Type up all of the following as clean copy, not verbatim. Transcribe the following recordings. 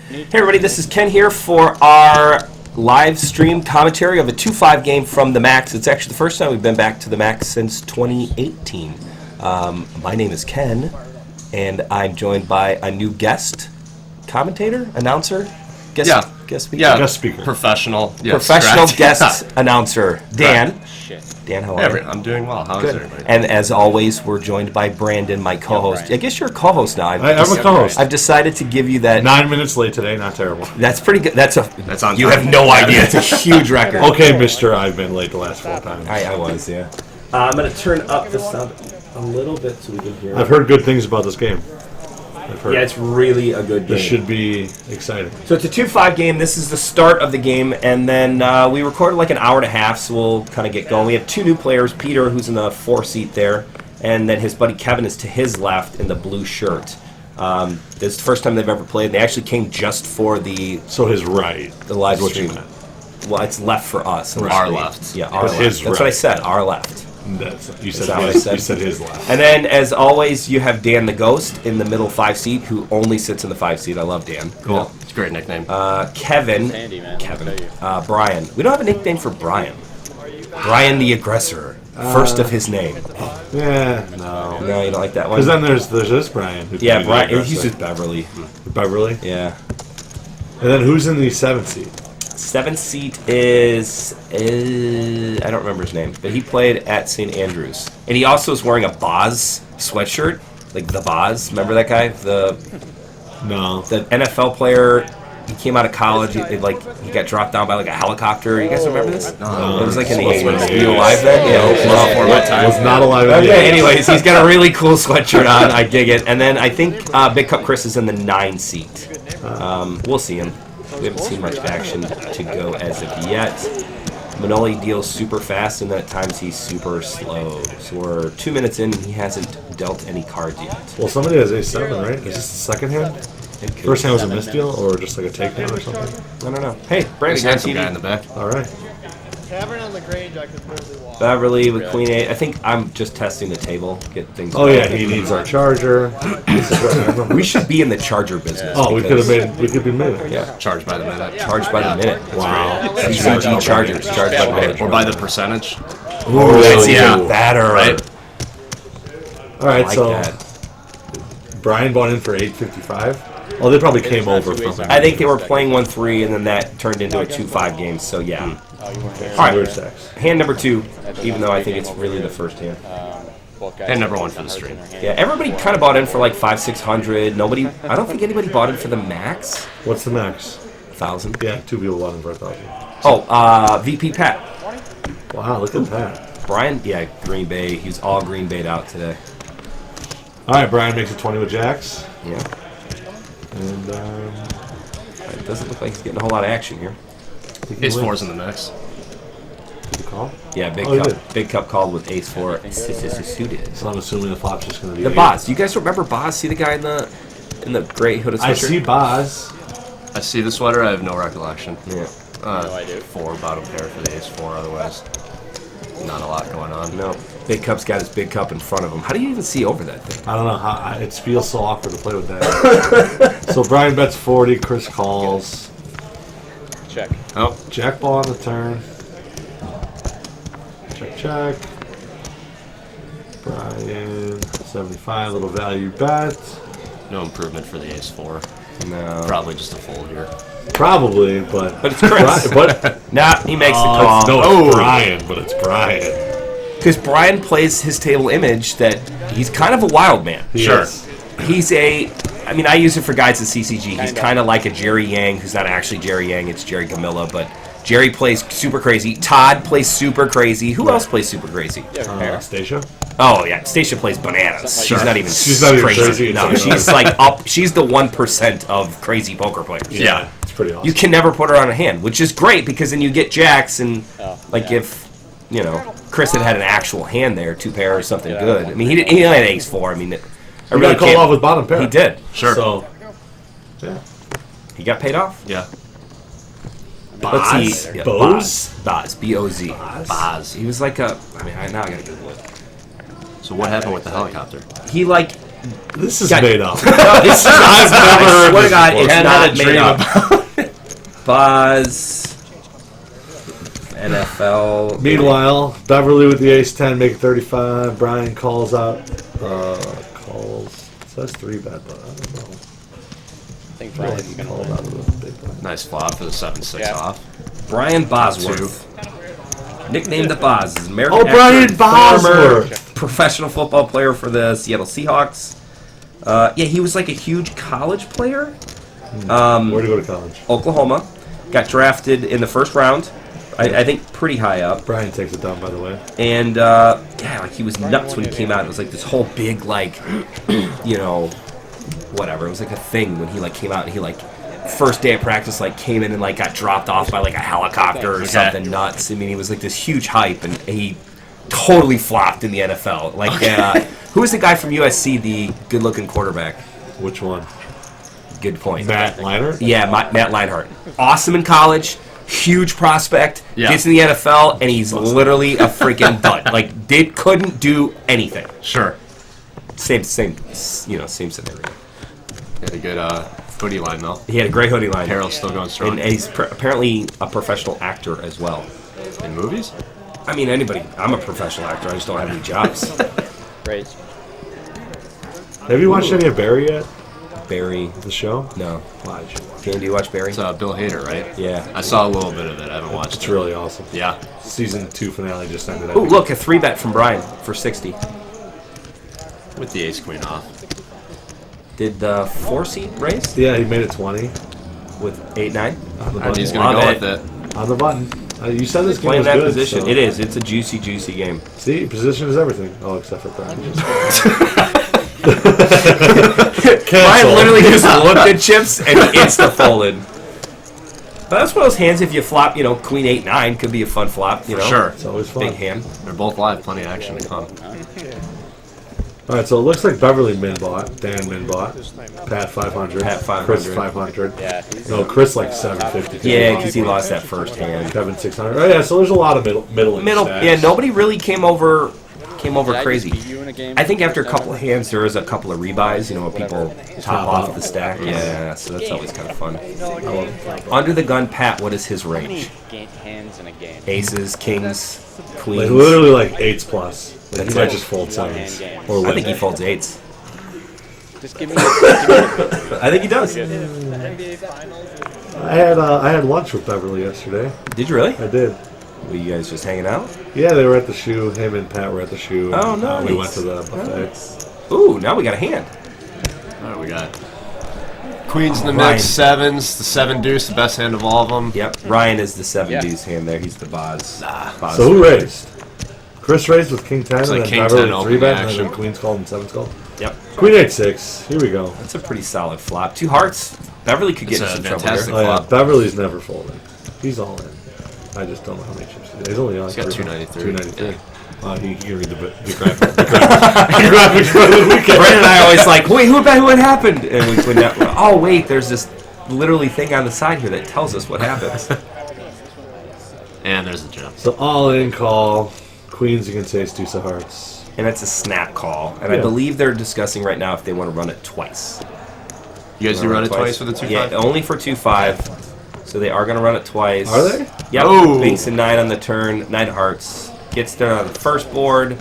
Hey everybody, this is Ken here for our live stream commentary of a 2-5 game from the Max. It's actually the first time we've been back to the Max since 2018. My name is Ken, and I'm joined by a new guest commentator, announcer, guest speaker, professional guest announcer, Dan. Right. Dan, how are you? I'm doing well. How is everybody? And as always, we're joined by Brandon, my co-host. I guess you're a co-host now. I'm a co-host. I've decided to give you that. 9 minutes late today, not terrible. That's pretty good. That's on you time. have no idea. It's a huge record. Okay, mister, I've been late the last 4 times. I was, yeah. I'm going to turn up the sound a little bit so we can hear. I've heard good things about this game. Yeah, it's really a good game. This should be exciting. So it's a 2-5 game. This is the start of the game, and then we recorded like an hour and a half, so we'll kind of get going. We have 2 new players, Peter, who's in the 4 seat there, and then his buddy Kevin is to his left in the blue shirt. This is the first time they've ever played. They actually came just for the his right. The live what stream. You meant. Well, it's left for us. Our left. Yeah, our left. That's right. what I said, our left. You said his left. And then, as always, you have Dan the Ghost in the middle 5 seat, who only sits in the 5 seat. I love Dan. Cool. Yeah. It's a great nickname. Kevin. Sandy, man. Brian. We don't have a nickname for Brian. Brian the Aggressor. First of his name. Yeah, no. No, you don't like that one? Because then there's this Brian. Yeah, Brian. He's just Beverly. Beverly? Yeah. And then who's in the 7th seat? 7th seat is I don't remember his name, but he played at St. Andrews, and he also is wearing a Boz sweatshirt, like the Boz. Remember that guy? The NFL player. He came out of college. He got dropped down by like a helicopter. You guys remember this? No. It was like in the 80s. Were you alive then? Yeah, I was not alive then. Okay. Anyways, he's got a really cool sweatshirt on. I dig it. And then I think Big Cup Chris is in the 9 seat. We'll see him. We haven't seen much action to go as of yet. Manoli deals super fast, and then at times he's super slow. So we're 2 minutes in, and he hasn't dealt any cards yet. Well, somebody has A7, right? Is this the second hand? First hand was a misdeal, or just like a takedown or something? I don't know. Hey, Brandon, handsome guy in the back. All right. Tavern on the Grange, I could really walk. Beverly with Queen 8. I think I'm just testing the table, get things. Oh yeah, he needs our charger. We should be in the charger business. Oh, we could be made. Yeah, Charged by the minute. charged by the minute. Wow. CCG chargers, charged by the minute. Or by the percentage. Ooh, that's yeah. even better. Right? All right, I like so that. Brian bought in for $8.55. Oh, they probably came over from. I think they were playing 1-3, and then that turned into a 2-5 game. So yeah. All right. Hand number 2, even though I think it's really the first hand. And number 1 for the stream. Yeah, everybody kind of bought in for like 500-600. Nobody, I don't think anybody bought in for the max. What's the max? 1,000. Yeah, 2 people bought in for 1,000. Oh, VP Pat. Wow, look at that. Brian, yeah, Green Bay. He's all Green Bay'd out today. All right, Brian makes it 20 with jacks. Yeah. And It doesn't look like he's getting a whole lot of action here. Ace 4's in the mix. did you call? Yeah, big he cup. did. Big cup called with Ace 4 suited. So I'm assuming the flop's just going to be The Boz. Do you guys remember Boz? See the guy in the gray hooded sweatshirt? I see Boz. I see the sweater. I have no recollection. Yeah. No, I do. 4 bottom pair for the Ace 4. Otherwise, not a lot going on. No. Big Cup's got his big cup in front of him. How do you even see over that thing? I don't know how it feels so awkward to play with that. So Brian bets 40. Chris calls. Check. Oh, Jack ball on the turn. Check. Brian 75. Little value bet. no improvement for the Ace 4. No. Probably just a fold here. Probably, but But it's Chris. Nah, he makes the call. It's Brian, but it's Brian. Because Brian plays his table image that he's kind of a wild man. Sure. He's I mean, I use it for guys at CCG. He's kind of like a Jerry Yang, who's not actually Jerry Yang, it's Jerry Gamilla, but Jerry plays super crazy. Todd plays super crazy. Who else plays super crazy? Stacia? Oh, yeah. Stacia plays bananas. She's not even crazy. crazy. No, she's like up. She's the 1% of crazy poker players. Yeah. It's pretty awesome. You can never put her on a hand, which is great because then you get jacks and, if, Chris had an actual hand there, 2 pair or something good. I mean, he had ace 4. I mean, I really called off with bottom pair. He did. Sure. So, yeah. He got paid off? Yeah. Let's see. Yeah, Boz? Boz. B-O-Z. Boz. He was like now I gotta Google it. So what happened with the helicopter? He This is Got- made up. This is I've never heard swear to this God, before. it's Ken not had a made dream up. Buzz. NFL. Meanwhile, Beverly with the ace-10, make it 35. Brian calls out. Calls. Says 3-bet, but I don't know. I think I feel like Brian's he gonna called win. out of the big one. Nice flop for the 7-6 Yeah. off. Brian Bosworth. Nicknamed the Boz. Is an American Oh, Brian actor, Bosworth. former professional football player for the Seattle Seahawks. Yeah, he was like a huge college player. Where'd he go to college? Oklahoma. Got drafted in the first round. I think pretty high up. Brian takes it down, by the way. And, yeah, like he was nuts when he came out. It was like this whole big, like, you know, whatever. It was like a thing when he, like, came out and he, like, first day of practice, like, came in and, like, got dropped off by, like, a helicopter or something nuts. I mean, he was, like, this huge hype, and he totally flopped in the NFL. Like, who was the guy from USC, the good-looking quarterback? Which one? Good point. Matt Leinart? Yeah, Matt Leinart. Awesome in college, huge prospect, Yeah. gets in the NFL, and he's literally a freaking dud. Like, couldn't do anything. Sure. Same scenario. Had a good hoodie line, though. He had a great hoodie line. Apparel's still going strong. And he's apparently a professional actor as well. In movies? I mean, anybody. I'm a professional actor. I just don't have any jobs. Great. Have you watched any of Barry yet? Barry. The show? No. Watch. Dan, do you watch Barry? It's Bill Hader, right? Yeah. I saw a little bit of it. I haven't watched It's it. really awesome. Yeah. Season 2 finale just ended. Oh, look, a 3-bet from Brian for 60. With the ace queen off. Did the 4-seed raise Yeah, he made it 20 with 8-9? And he's going to go with it. on the button. You said this game Playing was that good. position. So. It is. It's a juicy, juicy game. See, position is everything. Oh, except for Brian. Brian literally just looked at chips and he insta-folded. But that's one of those hands, if you flop, you know, queen 8-9 could be a fun flop, you know. Sure. It's always fun. Big hand. They're both live. Plenty of action to come. All right, so it looks like Beverly min bought, Dan min bought, Pat 500, Pat 500. Chris 500. Yeah. No, Chris like 750. Yeah, because he lost that first hand. Kevin 600. Oh yeah, so there's a lot of middle. Yeah, nobody really came over Did I just crazy. beat you in a game I think for after a first couple of ever? hands, there is a couple of rebuys, you know, when people top Top off up. the stack. Yeah, so that's always kind of fun. Under the gun, Pat, what is his range? Hands in a game. Aces, kings, Like queens. literally like 8s plus. Like, That's he might it. just fold 7s. game. Or I win. think he folds 8s. Just give me the I think he does. NBA Finals. I had lunch with Beverly yesterday. Did you really? I did. Were you guys just hanging out? Yeah, they were at the shoe. Him and Pat were at the shoe. Oh, and, nice. we went to the buffet. Ooh, now we got a hand. All right, we got queens in the Ryan. mix, 7s, the 7 deuce, the best hand of all of them. Yep, Ryan is the 7 Yeah. deuce hand there. He's the Boz. So who raised? Chris raised with King 10, It's and like then King Beverly 10 with opening 3-bet, and action. then Queen's called and 7's called. Yep, Queen 8-6. Here we go. that's a pretty solid flop. 2 hearts. Beverly could get It's in a some trouble fantastic here. Oh yeah, flop. Beverly's never folding. He's all in. I just don't know how many chips he has. He's only on. He's got 293. 293. He can read the graphics for the weekend. Brandon and I always like, wait, what happened? And we would not, oh, wait, there's this literally thing on the side here that tells us what happens. And there's the gem. So all in call. Queens against ace deuce of hearts. And it's a snap call. And I Yeah. believe they're discussing right now if they want to run it twice. You guys do run it twice with the 2-5? Yeah, only for 2-5. So they are going to run it twice. Are they? Yep. Oh. Binks and 9 on the turn. 9 hearts. Gets there on the first board.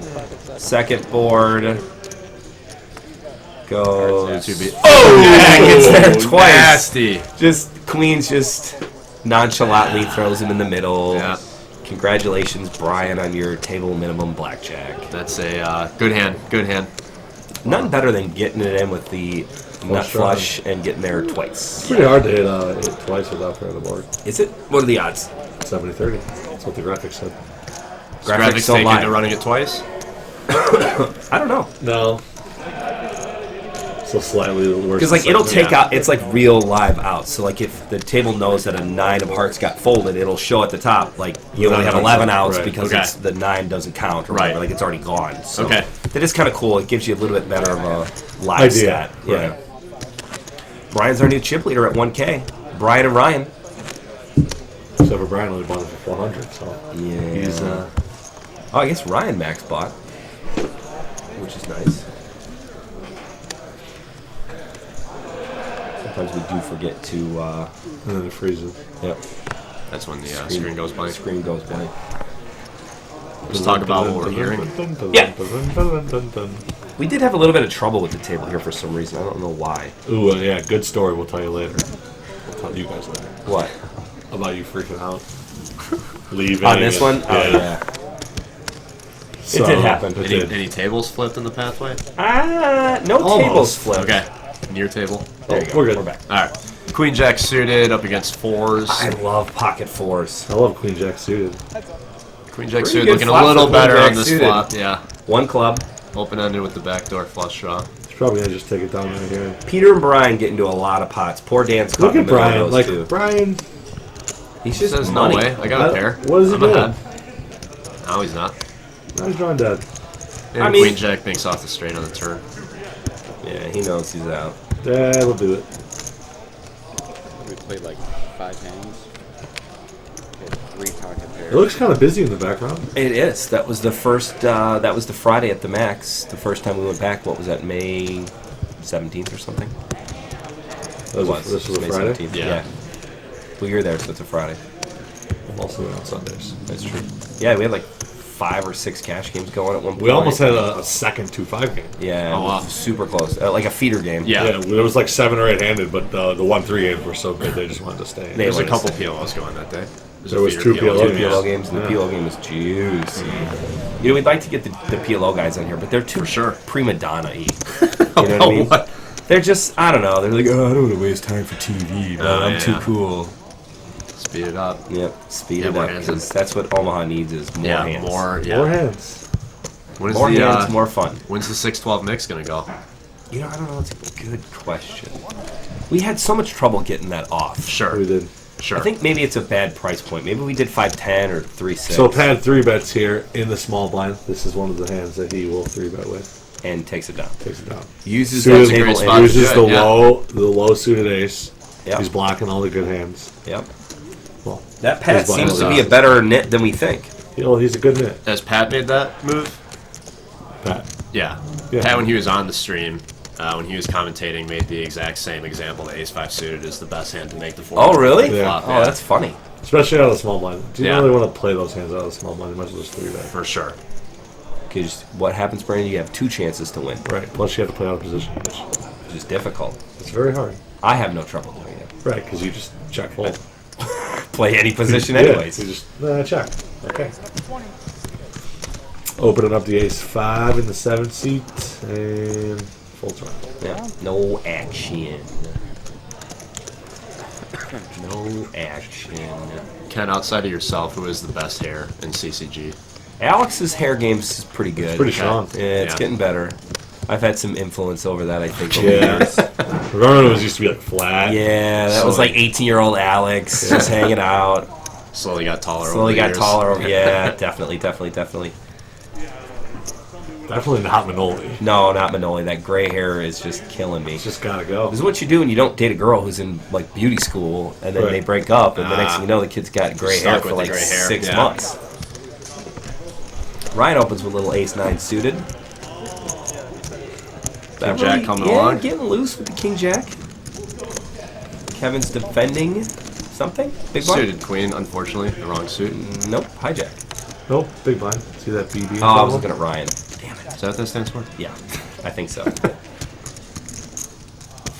Second board. Goes. Oh! Yeah, gets there twice. Nasty. Just Queens just nonchalantly throws him in the middle. Yeah. Congratulations, Brian, on your table minimum blackjack. That's a good hand. Good hand. Nothing better than getting it in with the nut shot. flush and getting there twice. It's pretty hard to hit it twice without playing the board. Is it? What are the odds? 70-30. That's what the graphics said. Graphics don't take lie. into running it twice? I don't know. No. So slightly worse. Because like it'll take Yeah. out, it's like real live outs. So like if the table knows that a 9 of hearts got folded, it'll show at the top like you only have 11 outs Right. because Okay. it's, the 9 doesn't count or Right. whatever. Like it's already gone. So Okay. that is kind of cool. It gives you a little bit better of a live Idea. stat. Yeah. Right. Brian's our new chip leader at 1K. Brian and Ryan. Except for Brian only bought it for 400, so Yeah. he's Oh, I guess Ryan max bought, which is nice. sometimes we do forget to. And then it freezes. Yep. That's when the screen goes blank. Screen goes blank. Let's talk about what we're hearing. Yeah. We did have a little bit of trouble with the table here for some reason. I don't know why. Ooh, yeah, good story. We'll tell you later. We'll tell you guys later. What? About you freaking out. Leaving. On this one? Yeah. Oh, yeah. So, It did happen. It did. Any tables flipped in the pathway? No Almost. tables flipped. Okay. Near table. There you go. We're good. We're back. All right. Queen Jack suited up against fours. I love pocket fours. I love Queen Jack suited. Queen Jack Pretty suited good looking flop a little for Queen better Jack on this suited. flop. Yeah. One club. Open-ended with the backdoor flush draw. He's probably going to just take it down right here. Peter and Brian get into a lot of pots. Poor Dan's caught Look in at the middle Brian. of those Like, two. Brian. He's just Says money. no way. I got a pair. What is he I'm doing? ahead. No, he's not. Now he's drawing dead. And I mean- Queen Jack banks off the straight on the turn. Yeah, he knows he's out. Yeah, we'll do it. We played like 5 hands. We had 3 pocket pairs. It looks kind of busy in the background. It is. That was the first. That was the Friday at the Max. The first time we went back. What was that? May 17th or something. It was. This was a May Friday? 17th. Yeah. Well, you're there, so it's a Friday. I'm also there on Sundays. That's true. Yeah, we had like 5 or 6 cash games going at one point. We almost had a second 2-5 game. Yeah, Oh, wow. super close. Like a feeder game. Yeah. Yeah, there was like 7 or 8 handed, but the 1-3 games were so good they just wanted to stay. They There's a wanted couple to stay. PLOs going that day. There was 2 Two PLO PLO games, and the Yeah. PLO game was juicy. You know, we'd like to get the PLO guys on here, but they're too For sure. prima donna-y. You know what I mean? What? They're just, I don't know. They're like, oh, I don't want to waste time for TV, man. Oh, I'm too yeah. cool. Speed it up. Yep, speed Yeah, it more up, hands. because that's what Omaha needs is more Yeah, hands. more. Yeah. More hands. When's More the, hands, more fun. When's the 6-12 mix gonna go? You know, I don't know. That's a good question. We had so much trouble getting that off. Sure. We did. Sure. I think maybe it's a bad price point. Maybe we did 5-10 or 3-6. So Pat 3-bets here in the small blind. This is one of the hands that he will 3-bet with. and takes it down. Takes it down. Uses Suited- that table great spot. and Uses Good, the yeah. low suited ace. Yep. He's blocking all the good hands. Yep. Well, That Pat His blind seems to was be a out. better nit than we think. he's a good nit. Has Pat made that move? Pat. Yeah. Yeah. Pat, when he was on the stream, when he was commentating, made the exact same example that Ace-5 suited is the best hand to make the 4. Oh, really? Yeah. Oh, that's funny. Especially out of the small blind. Do you Yeah. really want to play those hands out of the small blind? You might as well just 3-bet. For sure. Because what happens, Brandon? You have 2 chances to win, Right. Plus you have to play out of position, which which is difficult. it's very hard. I have no trouble doing it. Right, because you just check fold. Play any position, Yeah, anyways. you just check. Okay. Opening up the ace-5 in the 7th seat and folds around. Yeah. No action. No action. Ken, outside of yourself, who is the best hair in CCG? Alex's hair game's is pretty good. Pretty strong. Yeah, it's Yeah. getting better. I've had some influence over that, I think, over Yeah. the years. Remember when it was used to be like flat? Yeah, that was So- like 18-year-old Alex just hanging out. Slowly got taller Slowly over the got years. taller. Yeah, definitely. Definitely not Manoli. No, not Manoli. That gray hair is just killing me. It's just gotta go. This is what you do when you don't date a girl who's in like beauty school, and then Right. they break up, and the next thing you know, the kid's got gray Stuck hair with for the like gray hair, 6 yeah. months. Ryan opens with a little ace-9 suited. King Jack coming yeah, along. getting loose with the King Jack. Kevin's defending something. Big blind. Suited queen, unfortunately, the wrong suit. Nope. Hijack. Nope, big blind. See that BB? Oh, I was looking at Ryan. Damn it. Is that what that stands for? Yeah, I think so.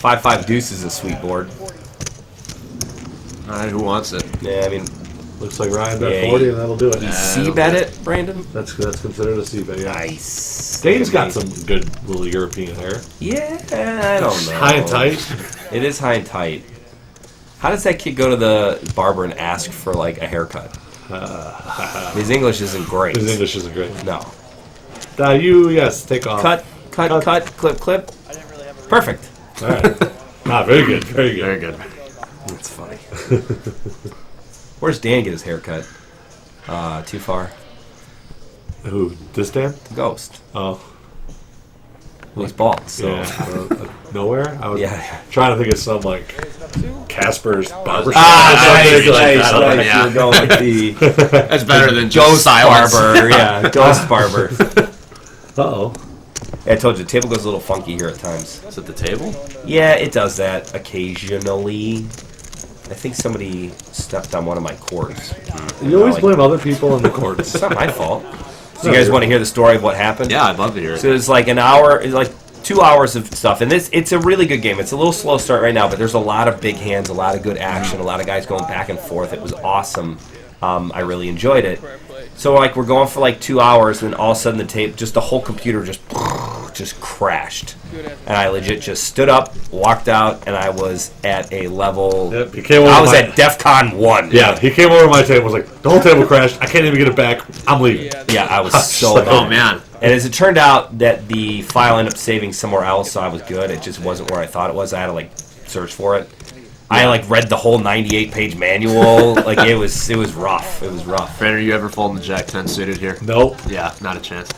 5-5 deuce is a sweet board. All right, who wants it? Yeah, I mean, Looks like Ryan bet Yeah, 40 and that'll do it. C bet it, Brandon. That's considered a C bet, yeah. Nice. Dane's got some good little European hair. Yeah, I don't know. High and tight. It is high and tight. How does that kid go to the barber and ask for like a haircut? His English isn't great. His English isn't great. No. Yes, take off. Cut, clip, clip. Perfect. All right. Very good, very good. Very good. That's funny. Where's Dan get his haircut? Too far. Who? This Dan? The ghost. Oh. Well, he's bald, so. Yeah. Nowhere? I was Yeah. trying to think of some like Casper's barbershop. Nice, like nice, that, nice. yeah. You were going with the That's better than just ghost silence. barber. Yeah, ghost barber. Uh-oh. Yeah, I told you, the table goes a little funky here at times. Is it the table? Yeah, it does that occasionally. I think somebody stepped on one of my cords. You always blame other people in the courts. It's not my fault. So you guys want to hear the story of what happened? Yeah, I'd love to hear it. So it's like an hour, it's like 2 hours of stuff, and it's a really good game. It's a little slow start right now, but there's a lot of big hands, a lot of good action, a lot of guys going back and forth. It was awesome. I really enjoyed it. So like we're going for like 2 hours, and then all of a sudden the whole computer just crashed, and I legit just stood up, walked out, and I was at a level. Yep, he came over I was at DEFCON 1. Yeah, he came over to my table and was like, the whole table crashed. I can't even get it back. I'm leaving. Yeah, I was so like, mad. Oh, man. And as it turned out, that the file ended up saving somewhere else, so I was good. It just wasn't where I thought it was. I had to like search for it. I like read the whole 98-page manual. Like it was rough. It was rough. Brandon, are you ever folding the Jack 10 suited here? Nope. Yeah, not a chance.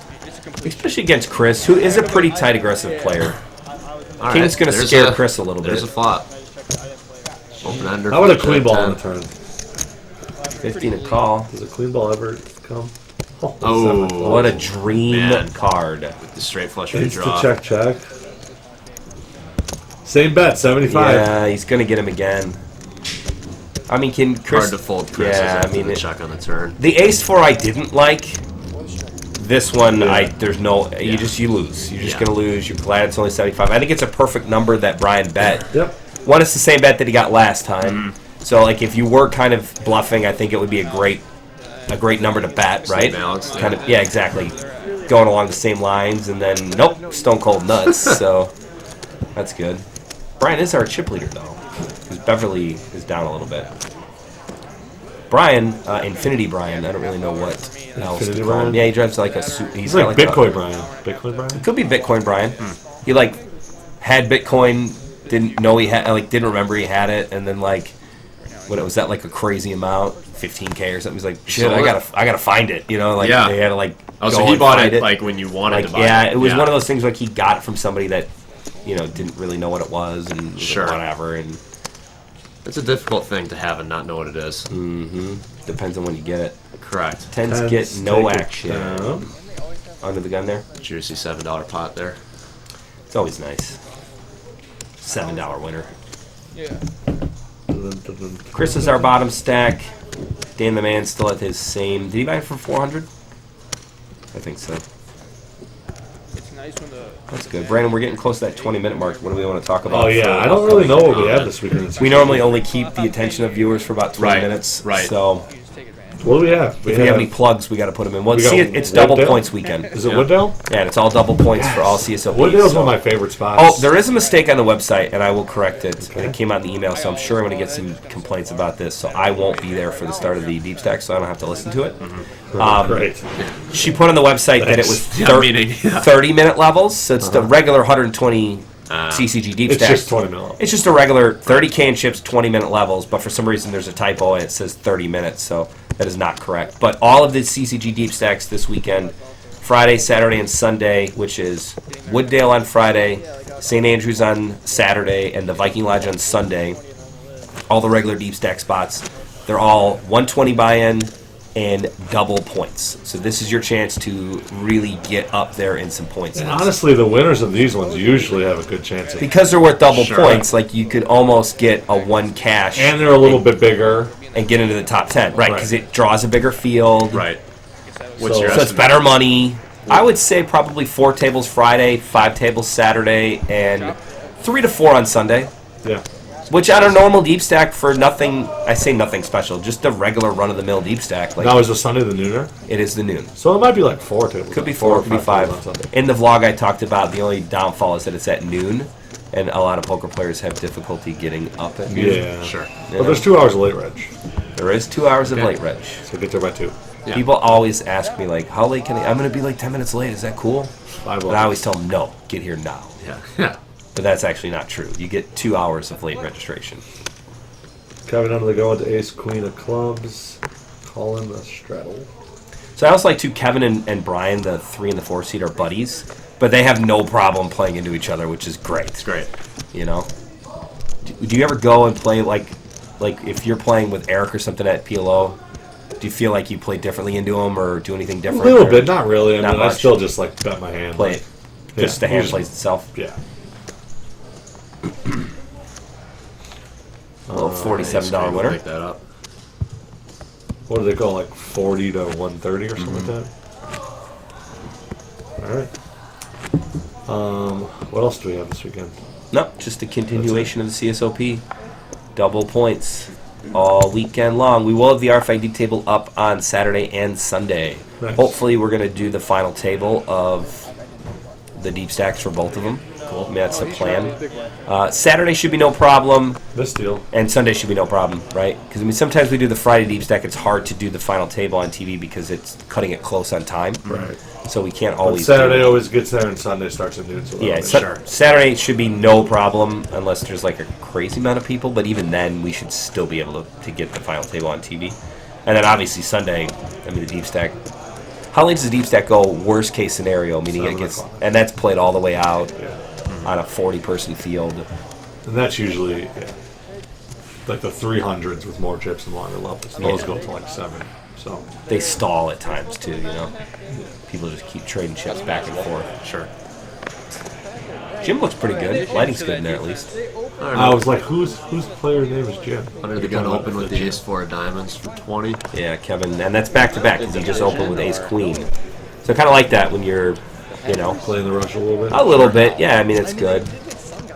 Especially against Chris, who is a pretty tight, aggressive player. All King's right, going to there's scare Chris a little bit. There's a flop. Open ender. How about a for clean Jack ball on 10. the turn? 15 a call. Does a clean ball ever come? Oh, What a dream man. card. The straight flush Insta redraw. check. Same bet, 75. Yeah, he's going to get him again. I mean, can Chris... Hard to fold Chris Yeah, after the check on the turn. The ace-4 I didn't like. This one, there's no... You lose. You're just Yeah. going to lose. You're glad it's only 75. I think it's a perfect number that Brian bet. Yep. One, it's the same bet that he got last time. So, like, if you were kind of bluffing, I think it would be a great number to bet, right? balanced, yeah. Kind of, yeah, exactly. Going along the same lines, and then nope, stone cold nuts. So that's good. Brian is our chip leader though, because Beverly is down a little bit. Brian, Infinity Brian. I don't really know what else to Infinity call him. Brian? Yeah, he drives like a. He's He's got like like Bitcoin Brian. Bitcoin Brian? Could be Bitcoin Brian. He like had Bitcoin, didn't know he had, like didn't remember he had it, and then like when it was at like a crazy amount, 15K or something. He's like, shit, I gotta find it. You know, like Yeah. they had to like. Oh, go so he and bought find it like when you wanted like to buy yeah, it. it was one of those things like he got it from somebody that didn't really know what it was and was Sure. like, whatever, and It's a difficult thing to have and not know what it is. depends on when you get it. Correct. Tends to Tens get no take it action down. under the gun there. Juicy $7 pot there. It's always nice. $7 winner. Chris is our bottom stack. Dan the man still at his same. Did he buy it for 400? I think so. It's nice when the That's good. Brandon, we're getting close to that 20-minute mark. What do we want to talk about? Oh, yeah. I don't really know what we have this weekend. We normally only keep the attention of viewers for about 20 Right, minutes. right. So What do we have? if we have any plugs, we got to put them in. Well, We got see, it's double Wooddale? points weekend. Is it Yeah. Wooddale? Yeah, and it's all double points for all CSOPs. Wooddale's so- one of my favorite spots. Oh, there is a mistake on the website, and I will correct it. And it came out in the email, so I'm sure I'm going to get some complaints about this. So I won't be there for the start of the deep stack, so I don't have to listen to it. Great. She put on the website that it was Yeah, meaning, yeah. 30-minute levels, so it's the regular 120 CCG deep It's stack. just 20 minutes. It's just a regular 30K in chips, 20-minute levels, but for some reason there's a typo and it says 30 minutes, so that is not correct. But all of the CCG deep stacks this weekend, Friday, Saturday, and Sunday, which is Wooddale on Friday, St. Andrews on Saturday, and the Viking Lodge on Sunday, all the regular deep stack spots, they're all 120 buy-in and double points. So this is your chance to really get up there in some points. And honestly, the winners of these ones usually have a good chance of. Because they're worth double Sure. points, like you could almost get a one cash And they're a little bit bigger. and get into the top 10, right? Right. Because it draws a bigger field, Right. What's So- your so it's estimate? better money. I would say probably 4 tables Friday, 5 tables Saturday, and 3 to 4 on Sunday. Yeah. Which on a normal deep stack for nothing, I say nothing special, just a regular run-of-the-mill deep stack. Like Now, is the Sunday the nooner? it is the noon. So it might be like 4 tables. Could be 4, could be 5. tables on Sunday. In the vlog I talked about, the only downfall is that it's at noon, and a lot of poker players have difficulty getting up at noon. Yeah. Sure. But there's 2 hours of late reg. There is 2 hours of late reg. So get there by 2. Yeah. People always ask me, like, how late can I'm going to be like 10 minutes late. Is that cool? 5 And I always tell them, no, get here now. Yeah. Yeah. But that's actually not true. You get 2 hours of late registration. Kevin under the go into ace, queen of clubs. Calling the straddle. So I also like, too, Kevin and Brian, the 3 and the 4 seed, are buddies. But they have no problem playing into each other, which is great. It's great. You know? Do you ever go and play, like if you're playing with Eric or something at PLO, do you feel like you play differently into him or do anything A different? little or bit, not really. I Not mean, I much. still just like bet my hand. Play it. Just the hand plays itself. Yeah. A little $47 winner. Pick that up. What do they go, like 40 to 130 or something like that? All right. What else do we have this weekend? No, just a continuation of the CSOP. Double points all weekend long. We will have the RFID table up on Saturday and Sunday. Nice. Hopefully we're going to do the final table of the deep stacks for both of them. Cool. I mean, that's the plan. Saturday should be no problem. This deal. And Sunday should be no problem, right? Because, I mean, sometimes we do the Friday deep stack. It's hard to do the final table on TV because it's cutting it close on time. Right. So we can't But always Saturday always gets there and Sunday starts at noon. So Yeah, sure. Saturday should be no problem unless there's like a crazy amount of people. But even then, we should still be able to get the final table on TV. And then obviously Sunday, I mean, the deep stack. How late does the deep stack go? Worst case scenario, meaning it gets, and that's played all the way out on a 40-person field. And that's usually like the 300s with more chips and longer levels. Those go to like 7. So They stall at times too, you know. People just keep trading chips back and forth. Sure. Jim looks pretty good. Lighting's good in there at least. I was like, whose player's name is Jim? Under the gun open with the ace 4 of diamonds for 20. Yeah, Kevin, and that's back to back because he just opened with ace queen. So kind of like that when you're, you know, Playing the rush a little bit. a little bit. Yeah, I mean it's good.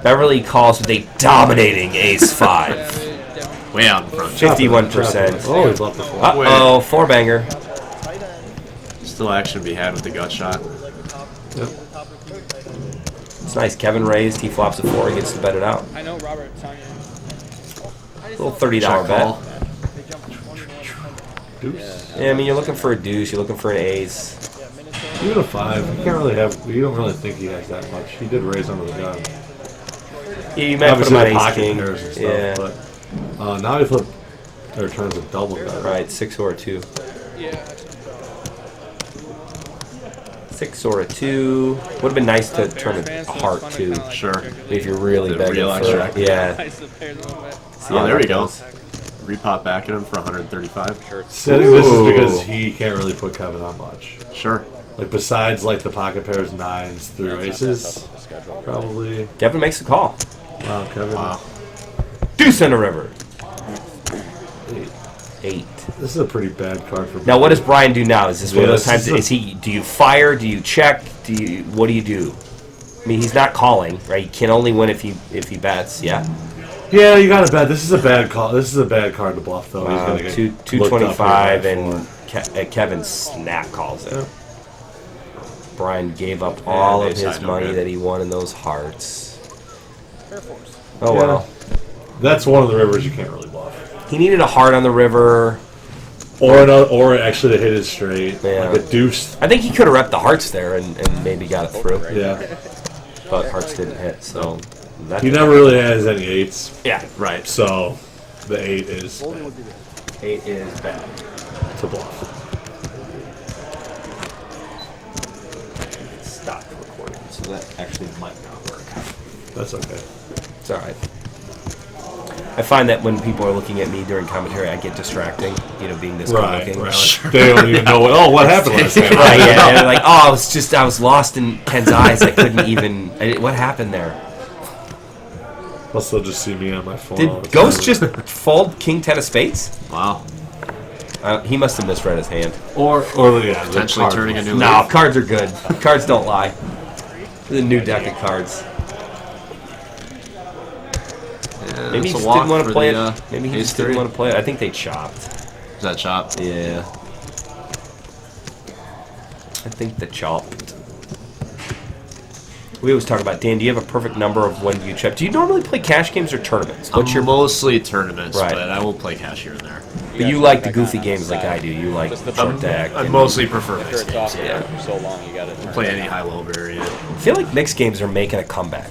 Beverly calls with a dominating ace 5. Way out in front. 51%. Oh, he's left the floor. Uh-oh, 4-banger. Still action to be had with the gut shot. Yep. It's nice. Kevin raised. He flops a 4. He gets to bet it out. I know Robert telling you. Little $30 Check bet. call. Deuce. Yeah, I mean you're looking for a deuce. You're looking for an ace. Even a 5. You can't really have. You don't really think he has that much. He did raise under the gun. Yeah, you might put Obviously, him on the ace pocket king. pairs and stuff. Yeah, But now he flipped. Or turns a double bet. right. 6 or a 2. Yeah. 6 or a 2. Would have been nice to turn a heart too. Sure. If you're really The begging real for extra. yeah. Nice to pair them up. See Oh, how there we that go. goes. Repop back at him for 135. So I think this is Ooh. because he can't really put Kevin on much. Sure. Like besides like the pocket pairs 9s through aces, probably. Kevin makes the call. Wow, Kevin. Wow. Deuce in the river. 8. This is a pretty bad card for. Now, what does Brian do now? Is this one of Yeah, those times? this is Is he? Do you fire? Do you check? What do you do? I mean, he's not calling, right? He can only win if he bets. Yeah. Yeah, you got to bet. This is a bad call. This is a bad card to bluff, though. He's gonna get 225 looked up and here by Kevin snap calls it. Yeah. Brian gave up all of they his signed money over. that he won in those hearts. Air Force. Oh Yeah. well. four. That's one of the rivers you can't really bluff. He needed a heart on the river. Or actually to hit it straight, Yeah. like a deuce. I think he could have repped the hearts there and maybe got it through, Yeah, but hearts didn't hit. So that he never really has any 8s, yeah, Right. so the 8 is 8 is bad. to bluff. Stop the recording, so that actually might not work. That's okay. It's all right. I find that when people are looking at me during commentary, I get distracting. You know, being this Right, good looking. right. They don't even know what happened last time. Right, yeah. They're like, oh, I was lost in Ken's eyes. I couldn't even. What happened there? Plus, they'll just see me on my phone. all the Did Ghost time. just fold King 10 of spades? Wow. He must have misread his hand. or yeah, the Potentially card. turning a new No, leaf. cards are good. Cards don't lie. The new deck of cards. Yeah, Maybe he it's a just walk didn't want for to play the, it. Maybe he ace just didn't 3. want to play it. I think they chopped. Is that chop? Yeah. I think the chopped. We always talk about, Dan, do you have a perfect number of when you chop? Do you normally play cash games or tournaments? What's your Mostly tournaments, Right. but I will play cash here and there. But you like the goofy games like I do. You like short deck. I and- mostly prefer After mixed it's off games. there Yeah. for so long, you gotta Play any high-low variant. I feel like mixed games are making a comeback.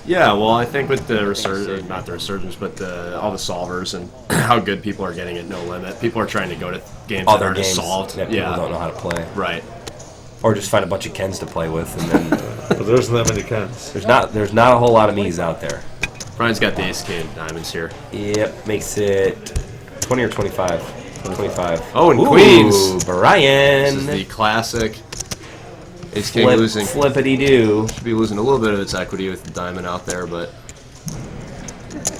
Yeah, well, I think with the resurgence, not the resurgence, but all the solvers and how good people are getting at No Limit, people are trying to go to games that Other aren't games solved. that people don't know how to play. Right. Or just find a bunch of Kens to play with, and then But there isn't that many Kens. there's not a whole lot of me's out there. Brian's got the ace king diamonds here. Yep, makes it 20 or 25. 25. Oh, and Ooh, queens. Brian. This is the classic Ace king losing. Flippity-doo. Should be losing a little bit of its equity with the diamond out there, but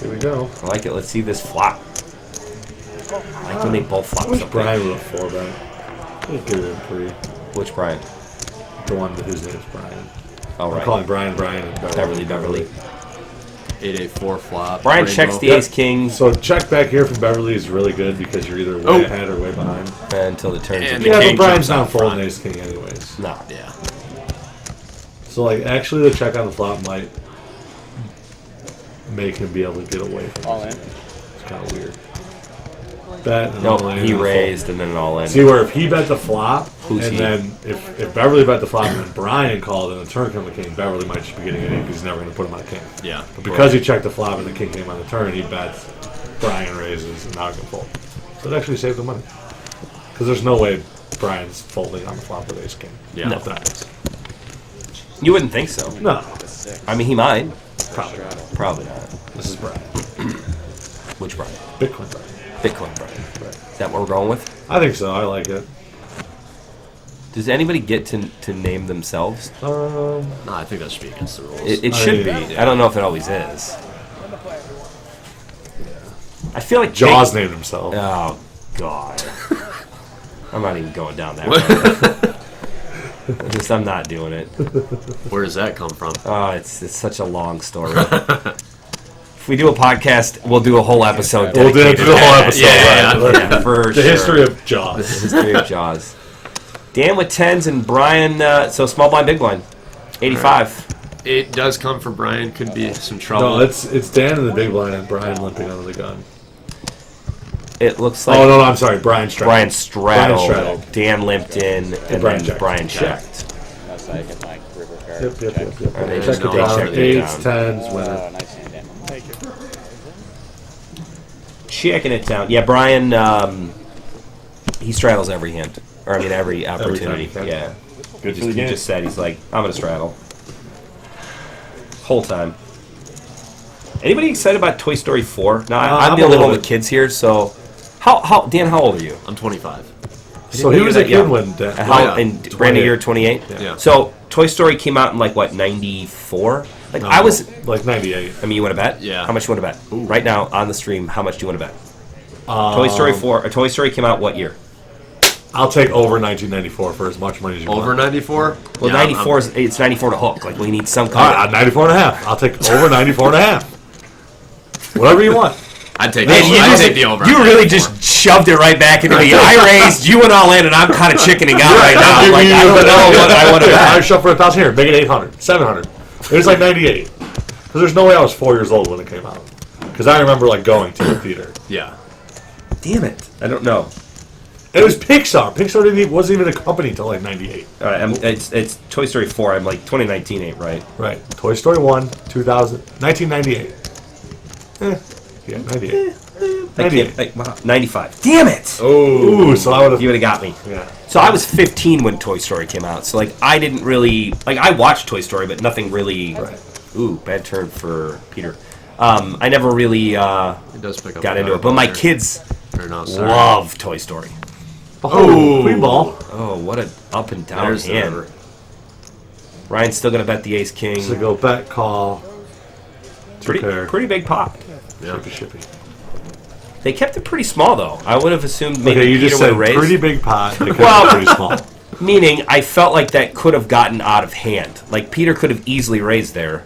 Here we go. I like it. Let's see this flop. I like when they both flop. I wish so Brian quick. would have 4-bet. I'd give it a 3. Which Brian? The one that his name's Brian. Oh, I'm right. calling Brian, and Beverly. 8-8-4 flop. Brian rainbow. checks the Yep. ace king So check back here from Beverly is really good because you're either way ahead or way behind. until the turn. And Yeah, king but Brian's jumps out not folding front. ace king anyways. No. Yeah. So like actually the check on the flop might make him be able to get away from All it. in. It's kind of weird. Bet and Nope, all in he and fold. raised and then an all in. See where if he bet the flop Who's and he? then if Beverly bet the flop and then Brian called and the turn came the king, Beverly might just be getting it in because he's never going to put him on a king. Yeah. But because he checked the flop and the king came on the turn, he bets, Brian raises, and now he can fold. So it actually saved the money. Because there's no way Brian's folding on the flop with ace king. Yeah. No thanks. You wouldn't think so. No, I mean, he might. probably not. Probably not. This is Brian. Which Brian? Bitcoin Brian. Bitcoin Brian. Right. Is that what we're going with? I think so. I like it. Does anybody get to name themselves? No, I think that should be against the rules. It I should be. mean, I don't know if it always is. I feel like Jaws named himself. Oh God. I'm not even going down that road. I'm not doing it. Where does that come from? Oh, it's such a long story. If we do a podcast, we'll do a whole episode We'll do dedicated the to whole that. episode. Yeah, right? Yeah, for The sure. history of Jaws. History of Jaws. Dan with 10s and Brian, so small blind, big blind. 85. It does come from Brian. Could be some trouble. No, it's Dan in the big blind and Brian limping under the gun. It looks like Oh no, I'm sorry, Brian straddled. Brian straddled, Brian straddled. Dan limped in, and Brian then checked. Brian checked. That's how I get my river card. Yep. Are they Check just it no down. check it 8s, down? 10s, winner. Oh, nice hand, Dan. Thank you. Checking it down. Yeah, Brian, he straddles every hand. Or, I mean, every opportunity. time, Yeah. Good He just said, he's like, I'm going to straddle. Whole time. Anybody excited about Toy Story 4? Now, I'm I'm the a only little one with bit. kids here, so... Dan, how old are you? I'm 25. So he was a that kid young. when How, yeah. and Brandon, you're 28? Yeah. So, Toy Story came out in, like, what, 94? Like, I was... like 98. I mean, you want to bet? Yeah. How much you want to bet? Right now, on the stream, how much do you want to bet? Toy Story 4... Toy Story came out what year? I'll take over 1994 for as much money as you Over want. 94? Well, Yeah, 94 is... It's 94 to hook. Like, we need some All kind right, 94 and a half. I'll take over 94 and a half. Whatever you want. I'd take, And I'd take the over. You on really 94. just shoved it right back into me. I raised, you went all in, and I'm kind of chickening out right now. I'm like, I don't know what I want to I bet. shuffled for 1,000 here. Make it 800, 700. It was like 98. Because there's no way I was 4 years old when it came out. Because I remember like going to the theater. Yeah. Damn it. I don't know. It was Pixar. Pixar wasn't even a company until like 98. All right, it's Toy Story 4. I'm like 2019 ain't right. Right. Toy Story 1, 2000, 1998. Yeah, 98. I can't, like, wow, 95. Damn it! Ooh, so I would have. You would have got me. Yeah. So I was 15 when Toy Story came out. So like I didn't really like I watched Toy Story, but nothing really. Right. Ooh, bad turn for Peter. I never really It does pick up. got a into it, better but my player. kids Or no, sorry. love Toy Story. Oh, queen ball. Oh, what an up and down There's the hand. river. Ryan's still gonna bet the ace king. So go bet, call. pair. Pretty big pot. Yeah. Shippy. They kept it pretty small though. I would have assumed maybe Okay, you Peter just would said have raised. pretty big pot. They Well- well, pretty small. Meaning, I felt like that could have gotten out of hand. Like Peter could have easily raised there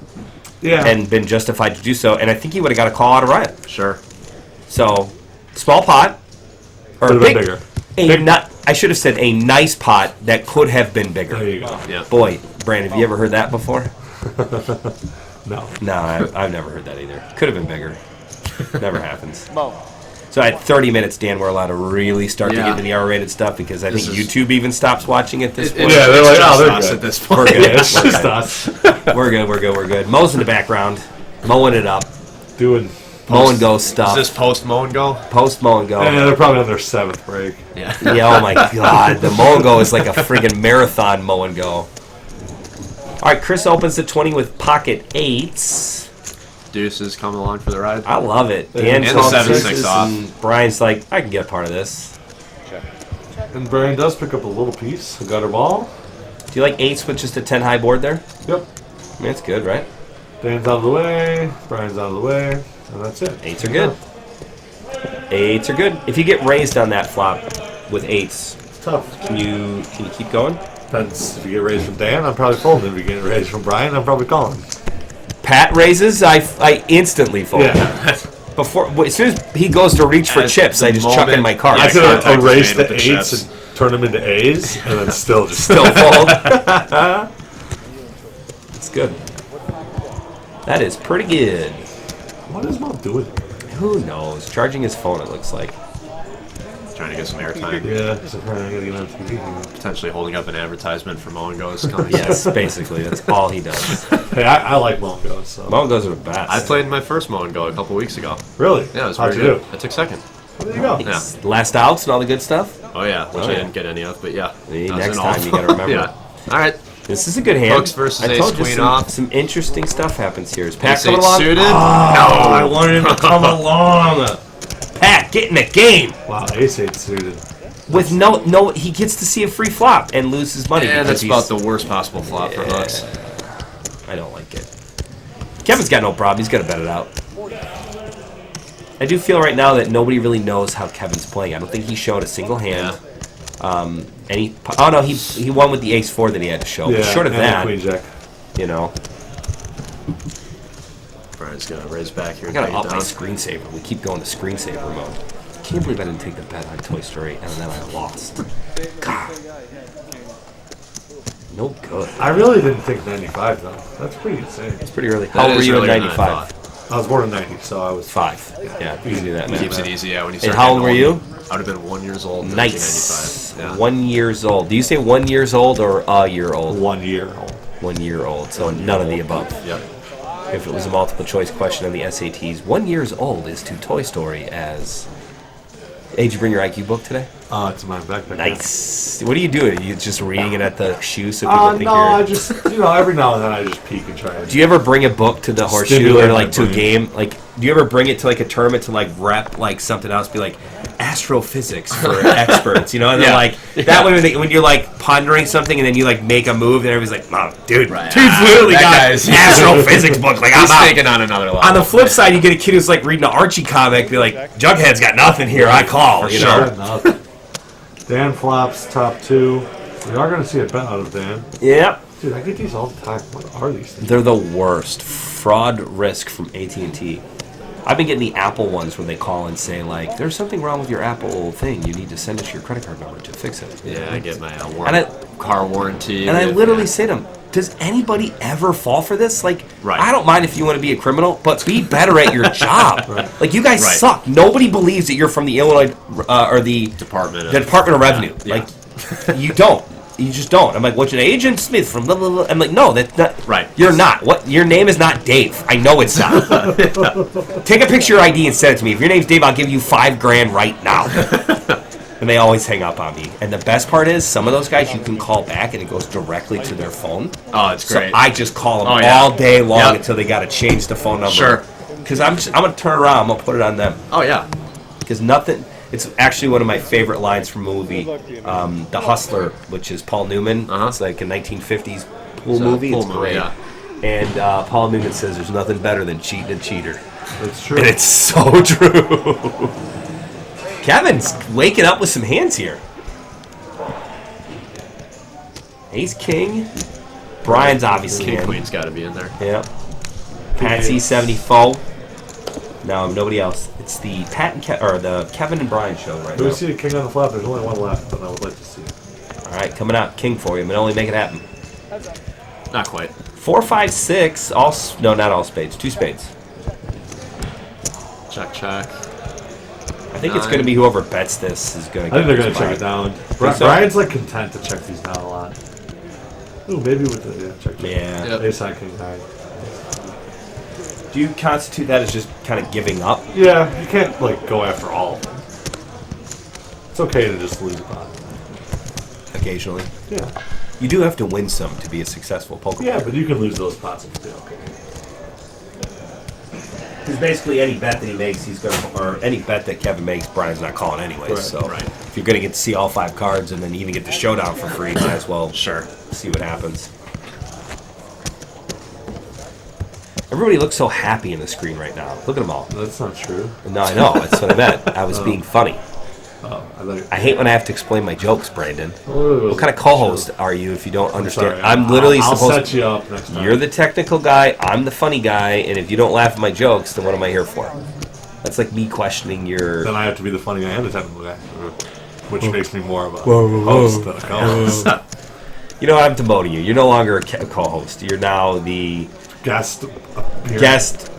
Yeah. and been justified to do so, and I think he would have got a call out of Ryan. Sure. So, small pot or Could have been big, bigger. I should have said a nice pot that could have been bigger. There you go. Yeah. Boy, Brandon, have you ever heard that before? No. No, I've never heard that either. Could have been bigger. Never happens. Mo. So at 30 minutes, Dan, we're allowed to really start to Yeah. get to the R-rated stuff because I This think is- YouTube even stops watching at this point. Yeah, they're like, oh, they're us good. at this We're point. good. Yeah, it's We're just good. us We're good. Mo's in the background, mowing it up. doing. Mow and go Is stuff. this post mow and go? Post mow and go. Yeah, they're probably on their 7th break. Yeah. Yeah, oh my god. The mow and go is like a friggin' marathon mow and go. Alright, Chris opens the 20 with pocket 8s. Deuce is coming along for the ride. I love it. Dan And the calls 7-6 sixes, off. and Brian's like, I can get a part of this. And Brian does pick up a little piece, a gutter ball. Do you like 8s with just a 10 high board there? Yep. I mean, it's good, right? Dan's out of the way, Brian's out of the way, and that's it. 8s are good. 8s are good. If you get raised on that flop with 8s, Tough. can you keep going? Depends. If you get raised from Dan, I'm probably folding. If you get raised from Brian, I'm probably calling. Pat raises, I instantly fold. Yeah. As soon as he goes to reach for At chips, the I just chuck in moment- my card. I Yeah, could contact is erase made the with the 8s chips. and turn them into A's, and then still just Still fold. It's good. That is pretty good. What is Mom doing? Who knows? Charging his phone, it looks like. Trying to get some airtime. Yeah, so I gotta get on TV here. Potentially holding up an advertisement for Mongo's coming. Yes, basically. That's all he does. Hey, I like Mongo, so. Mongos are the best. I played my first Mongo a couple weeks ago. Really? Yeah, it was How'd very you good. I took second. do? There you go. Yeah. Last outs and all the good stuff. Oh yeah, which Oh, I yeah. didn't get any of, but yeah. See, I was next in all time of you them. gotta remember. Yeah. All right. This is a good hand. Hooks versus I ace told you queen some, off. some interesting stuff happens here. Is Pat Ace coming eight along? suited. I No. wanted him to come along. Pat, get in the game. Wow, ace 8 suited. With no, he gets to see a free flop and loses money. And because that's about he's- the worst possible flop for hooks. I don't like it. Kevin's got no problem. He's gonna bet it out. I do feel right now that nobody really knows how Kevin's playing. I don't think he showed a single hand. Oh no, he won with the ace 4 that he had to show. Yeah, Short of and that, Queen Jack. you know, Brian's gonna raise back here. I And gotta take it up my down. screensaver. We keep going to screensaver mode. Can't believe I didn't take the bet on Toy Story and then I lost. God, no good. I really didn't think 95 though. That's pretty insane. It's pretty early. That How old were is you in earlier than I '95? I was born in 90, so I was 5. Yeah, you can do that. Keeps Man. it easy, yeah. When you And start how old were getting you? old, I would have been 1 year old. In Nice. 1995. Yeah. 1 years old. Do you say 1 years old or a year old? 1 year old. 1 year old. So none of the above. Yep. If it was a multiple choice question on the SATs, 1 year old is to Toy Story as. Hey, did you bring your IQ book today? It's in my backpack. Nice. What are you doing? Are you just reading it at the shoe so people think No, you're. I just, every now and then I just peek and try and. Do you ever bring a book to the horseshoe Stimulate or like my to a brain. game? Like, do you ever bring it to like a tournament to like rep like something else? Be like astrophysics for experts, you know? And then Yeah. like that way when you're like pondering something and then you like make a move and everybody's like, "Oh, dude, Right. dude's literally That got guy's- astrophysics book." Like He's I'm out. taking on another level. On the flip side, you get a kid who's like reading an Archie comic, be like, "Jughead's got nothing here. I call." You know? Nothing. Dan flops top 2. We are going to see a bet out of Dan. Yep. Dude, I get these all the time. What are these things? They're the worst. Fraud risk from AT&T. I've been getting the Apple ones where they call and say, like, there's something wrong with your Apple thing. You need to send us your credit card number to fix it. Yeah, I get my And car warranty. And I with- literally say to them, does anybody ever fall for this? Like, Right. I don't mind if you want to be a criminal, but be better at your job. Like, you guys Right. suck. Nobody believes that you're from the Illinois, or the Department. the Department of Revenue. Yeah. Like, you don't. You just don't. I'm like, what's your Agent Smith from blah, blah, blah. I'm like, no, that's not. Right. You're not. What? Your name is not Dave. I know it's not. Take a picture of your ID and send it to me. If your name's Dave, I'll give you $5,000 right now. And they always hang up on me. And the best part is, some of those guys you can call back and it goes directly to their phone. Oh, it's So great. I just call them Oh, yeah. all day long Yep. until they got to change the phone number. Sure. Because I'm gonna turn around. I'm gonna put it on them. Oh yeah. Because nothing. It's actually one of my favorite lines from a movie, The Hustler, which is Paul Newman. Uh-huh. It's like a 1950s pool It's a movie. pool It's movie, great. yeah. And Paul Newman says, "There's nothing better than cheating a cheater," It's true. and it's so true. Kevin's waking up with some hands here. Ace King. Brian's obviously King in. Queen's got to be in there. Yeah. Patsy 74. No, nobody else. It's the Pat and or the Kevin and Brian show right Do we now. see a king on the flop? There's only one left, but I would like to see it. All right, coming up, King for you. Manoli, make it happen. Not quite. 4, 5, 6. No, not all spades. 2 spades. Check, check. I think it's going to be whoever bets this is going to. I think they're going to check it down. so? Brian's like content to check these down a lot. Ooh, maybe with the check. Yeah. Yep. Ace high, king high. Do you constitute that as just kind of giving up? Yeah, you can't like go after all of them. It's okay to just lose a pot. Occasionally. Yeah. You do have to win some to be a successful poker Yeah, player. but you can lose those pots and be okay. Because basically any bet that he makes, he's going to, or any bet that Kevin makes, Brian's not calling anyway. Right, So right. if you're going to get to see all 5 cards and then even get the showdown for free, might as well Sure. see what happens. Everybody looks so happy in the screen right now. Look at them all. That's not true. No, I know. That's what I meant. I was being funny. Oh, I thought I hate when I have to explain my jokes, Brandon. what What kind of co-host are you if you don't understand? Sorry, I'm literally I'll supposed set you up next time. You're the technical guy, I'm the funny guy, and if you don't laugh at my jokes, then what am I here for? That's like me questioning your... Then I have to be the funny guy and the technical guy, which makes me more of a host than a co-host. You know, I'm demoting you. You're no longer a co-host. You're now the Guest,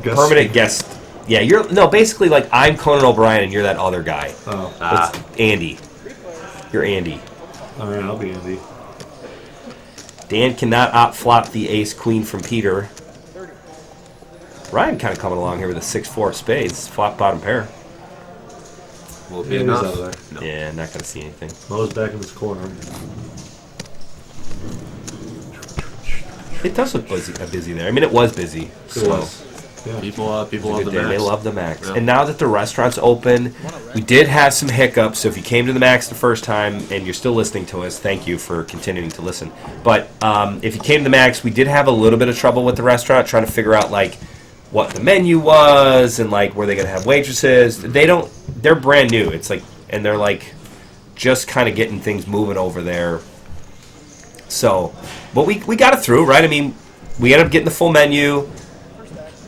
permanent guest. Yeah, you're... No, basically, like, I'm Conan O'Brien and you're that other guy. Oh, It's Andy. You're Andy. all right, I'll be Andy. Dan cannot op-flop the ace-queen from Peter. Ryan kind of coming along here with a 6-4 of spades. Flop bottom pair. Will it be Yeah, he's enough? out there. No. Yeah, not going to see anything. Mo's back in his corner. It does look busy there. I mean, it was busy. It was. Yeah. People love Good the day. Max. They love the Max. Yeah. And now that the restaurant's open, we did have some hiccups. So if you came to the Max the first time and you're still listening to us, thank you for continuing to listen. But if you came to the Max, we did have a little bit of trouble with the restaurant trying to figure out like what the menu was and like were they going to have waitresses. They're brand new. It's like, and they're like just kind of getting things moving over there. So, but we got it through, right? I mean, we ended up getting the full menu.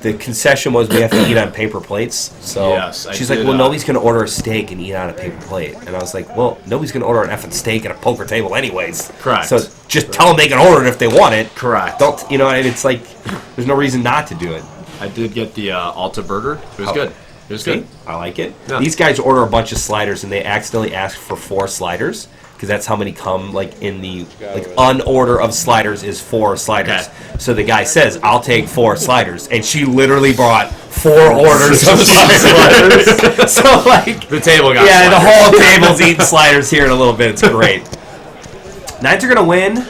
The concession was we have to eat on paper plates. So Yes, I she's did, like, well, nobody's going to order a steak and eat on a paper plate. And I was like, well, nobody's going to order an effing steak at a poker table anyways. Correct. So just tell them they can order it if they want it. Correct. Don't, you know, and it's like, there's no reason not to do it. I did get the Alta Burger. It was good. It was See? good. I like it. Yeah. These guys order a bunch of sliders and they accidentally ask for 4 sliders. Because that's how many come like in the unorder of sliders is 4 sliders. Okay. So the guy says, "I'll take 4 sliders," and she literally brought 4 orders of sliders. So like The table got yeah, the sliders. whole table's eating sliders here in a little bit. It's great. Knights are gonna win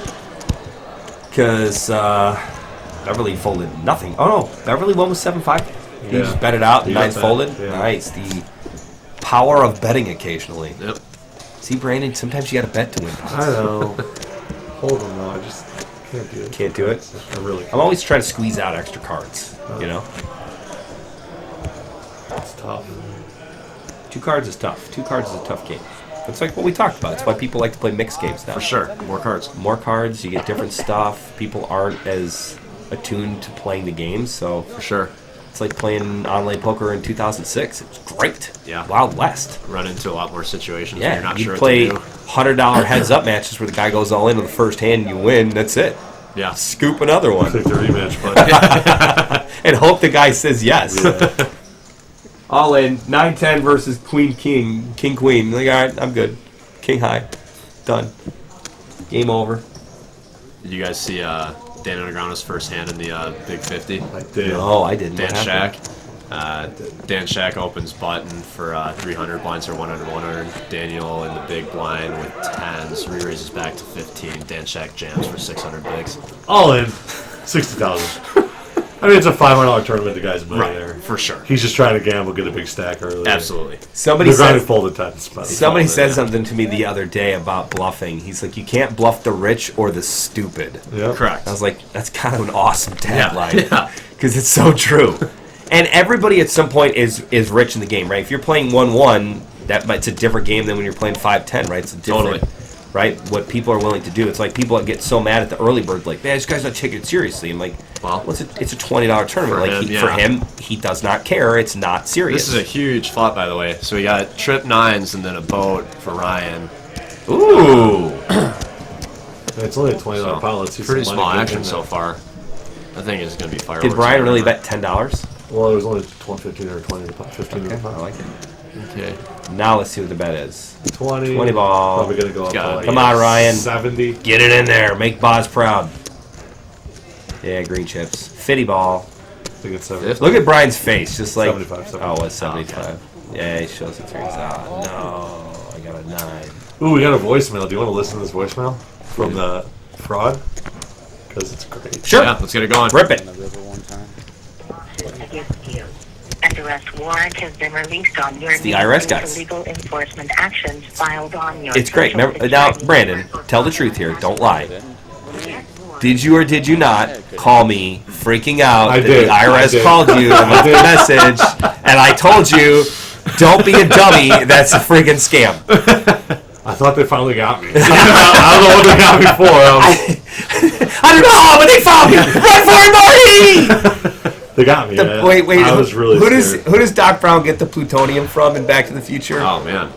because Beverly folded nothing. Oh no, Beverly won with 7-5. He Yeah. just bet it out. And He got Knights that, folded. yeah. Nice. The power of betting occasionally. Yep. See, Brandon, sometimes you got to bet to win. I know. Hold on, though. I just can't do it. Can't do it? I really can't. I'm always trying to squeeze out extra cards, you know? It's tough. 2 cards is tough. 2 cards is a tough game. It's like what we talked about. It's why people like to play mixed games now. For sure. More cards. More cards, you get different stuff. People aren't as attuned to playing the games, so For sure. it's like playing online poker in 2006. It was great. Yeah. Wild West. Run into a lot more situations where Yeah, you're not you sure play what to $100 heads-up matches where the guy goes all in on the first hand and you win. That's it. do. Yeah. Scoop another one. Take the rematch, but And hope the guy says yes. yeah. All in. 9-10 versus Queen-King. King-Queen. Like, all right, I'm good. King-High. Done. Game over. Did you guys see Dan Underground's first hand in the Big 50? I did. No, I didn't. Dan What Shack. happened? Dan Shack opens button for 300, blinds are 100. Daniel in the big blind with 10s, re-raises back to 15. Dan Shack jams for 600 bigs. All in. 60,000. I mean, it's a $500 tournament. The guy's a millionaire. For sure. He's just trying to gamble, get a big stack early. Absolutely. Somebody The grind said, folded tens. But somebody folded, said yeah. something to me the other day about bluffing. He's like, you can't bluff the rich or the stupid. yeah. Correct. I was like, that's kind of an awesome tagline. Yeah. Because it's so true. And everybody at some point is rich in the game, right? If you're playing 1-1, it's a different game than when you're playing 5-10, right? It's a different, Totally. right? What people are willing to do. It's like people that get so mad at the early bird, like, man, this guy's not taking it seriously. I'm like, Well, it's a $20 tournament. for Like him, for yeah. him, he does not care. It's not serious. This is a huge flop, by the way. So we got trip 9s and then a boat for Ryan. Ooh. It's only a $20 So, pile. Let's see pretty some small money action in so there. far. I think it's going to be fireworks. Did Brian really everywhere. bet $10? Well, it was only 15 or 20 15 Okay, to I like it. Okay. Now let's see what the bet is. 20. 20 ball. Probably going to go up to gotta like be. Come on, Ryan. 70. Get it in there. Make Boz proud. Yeah, green chips. Fitty ball. I think it's 70. Fifth? Look at Brian's face, just like 75, oh, it's 75. Yeah, he shows it threes. Ah, no, I got a 9. Ooh, we got a voicemail. Do you want to listen to this voicemail from the fraud? Because it's great. Sure, Yeah, let's get it going. rip it. In the river one time. warrant has been released on your It's the name IRS due to guys. legal enforcement actions filed on your It's great. Social Remember, now, Security Brandon, number. tell the truth here. Don't lie. Did you or did you not call me freaking out I that did. the I IRS did. called you and left a did. message, and I told you, don't be a dummy, that's a friggin' scam. I thought they finally got me. I don't know what they got me for. I don't know, but they found me! Run for it, Marty! They got me. Wait, I was really who scared. does Doc Brown get the plutonium from in Back to the Future? Oh man.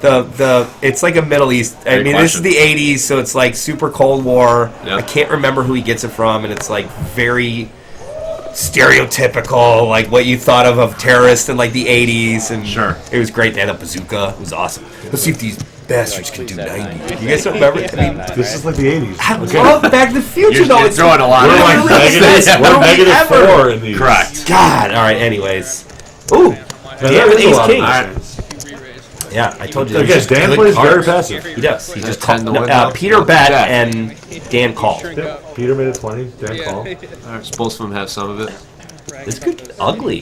It's like a Middle East. I Great mean, this is question. the '80s, so it's like super Cold War. Yep. I can't remember who he gets it from, and it's like very stereotypical, like what you thought of terrorists in like the '80s. And Sure. it was great. They had a bazooka. It was awesome. Let's see if these bastards can do 90. You guys don't remember? I mean, This is like the 80s. I love Back to the Future, You're, though. you're It's throwing a lot We're of like negative, we're negative Ever. 4 in these. Correct. God. All right. Anyways. Ooh. Yeah, Dan that with is a Ace lot of King. nonsense. Yeah, I told you. Again, there's just Dan good plays very cards. passive. He does. He just 10 called. to No, win, though. Peter bet Jack. and Dan called. Yep. Peter made it 20. Dan call. Alright, both of them have some of it. This could be ugly.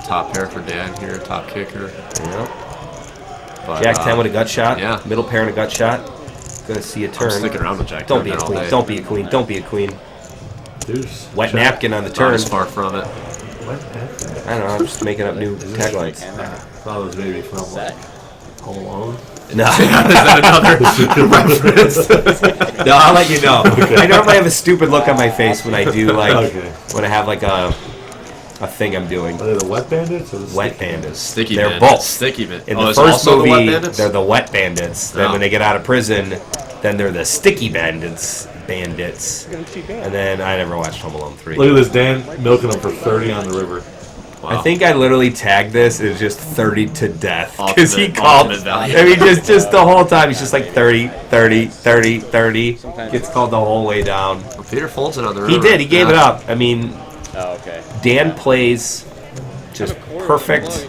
Top pair for Dan here, top kicker. Yeah. But, Jack 10 with a gut shot. yeah. Middle pair and a gut shot. Gonna see a I'm turn. sticking around with Jack. Don't be a 10 all queen. day. Don't be a queen. Don't be a queen. Deuce. Wet Check. napkin on the Not turn. as far from it. What napkin? I don't know. I'm just making up new taglines. Thought it was maybe from like Home Alone. No. Is that another reference? No, I'll let you know. I normally have a stupid look on my face when I do like Okay. when I have like a thing I'm doing. Are they the Wet Bandits or the Wet Stick bandits. Sticky They're bandits. both. Sticky bandits. In Oh, the it's first also movie, the wet bandits? they're the wet bandits. Then Oh. when they get out of prison, then they're the sticky bandits. And then I never watched Home Alone 3. Look at this, Dan milking them for 30 on the river. I think I literally tagged this as just 30 to death. Because he Ultimate- called. ultimate value. I mean, just the whole time, he's just like 30, 30, 30, 30. Gets called the whole way down. Well, Peter folds it on the river. He did. He gave Yeah. it up. I mean, Oh, okay. Dan plays just perfect.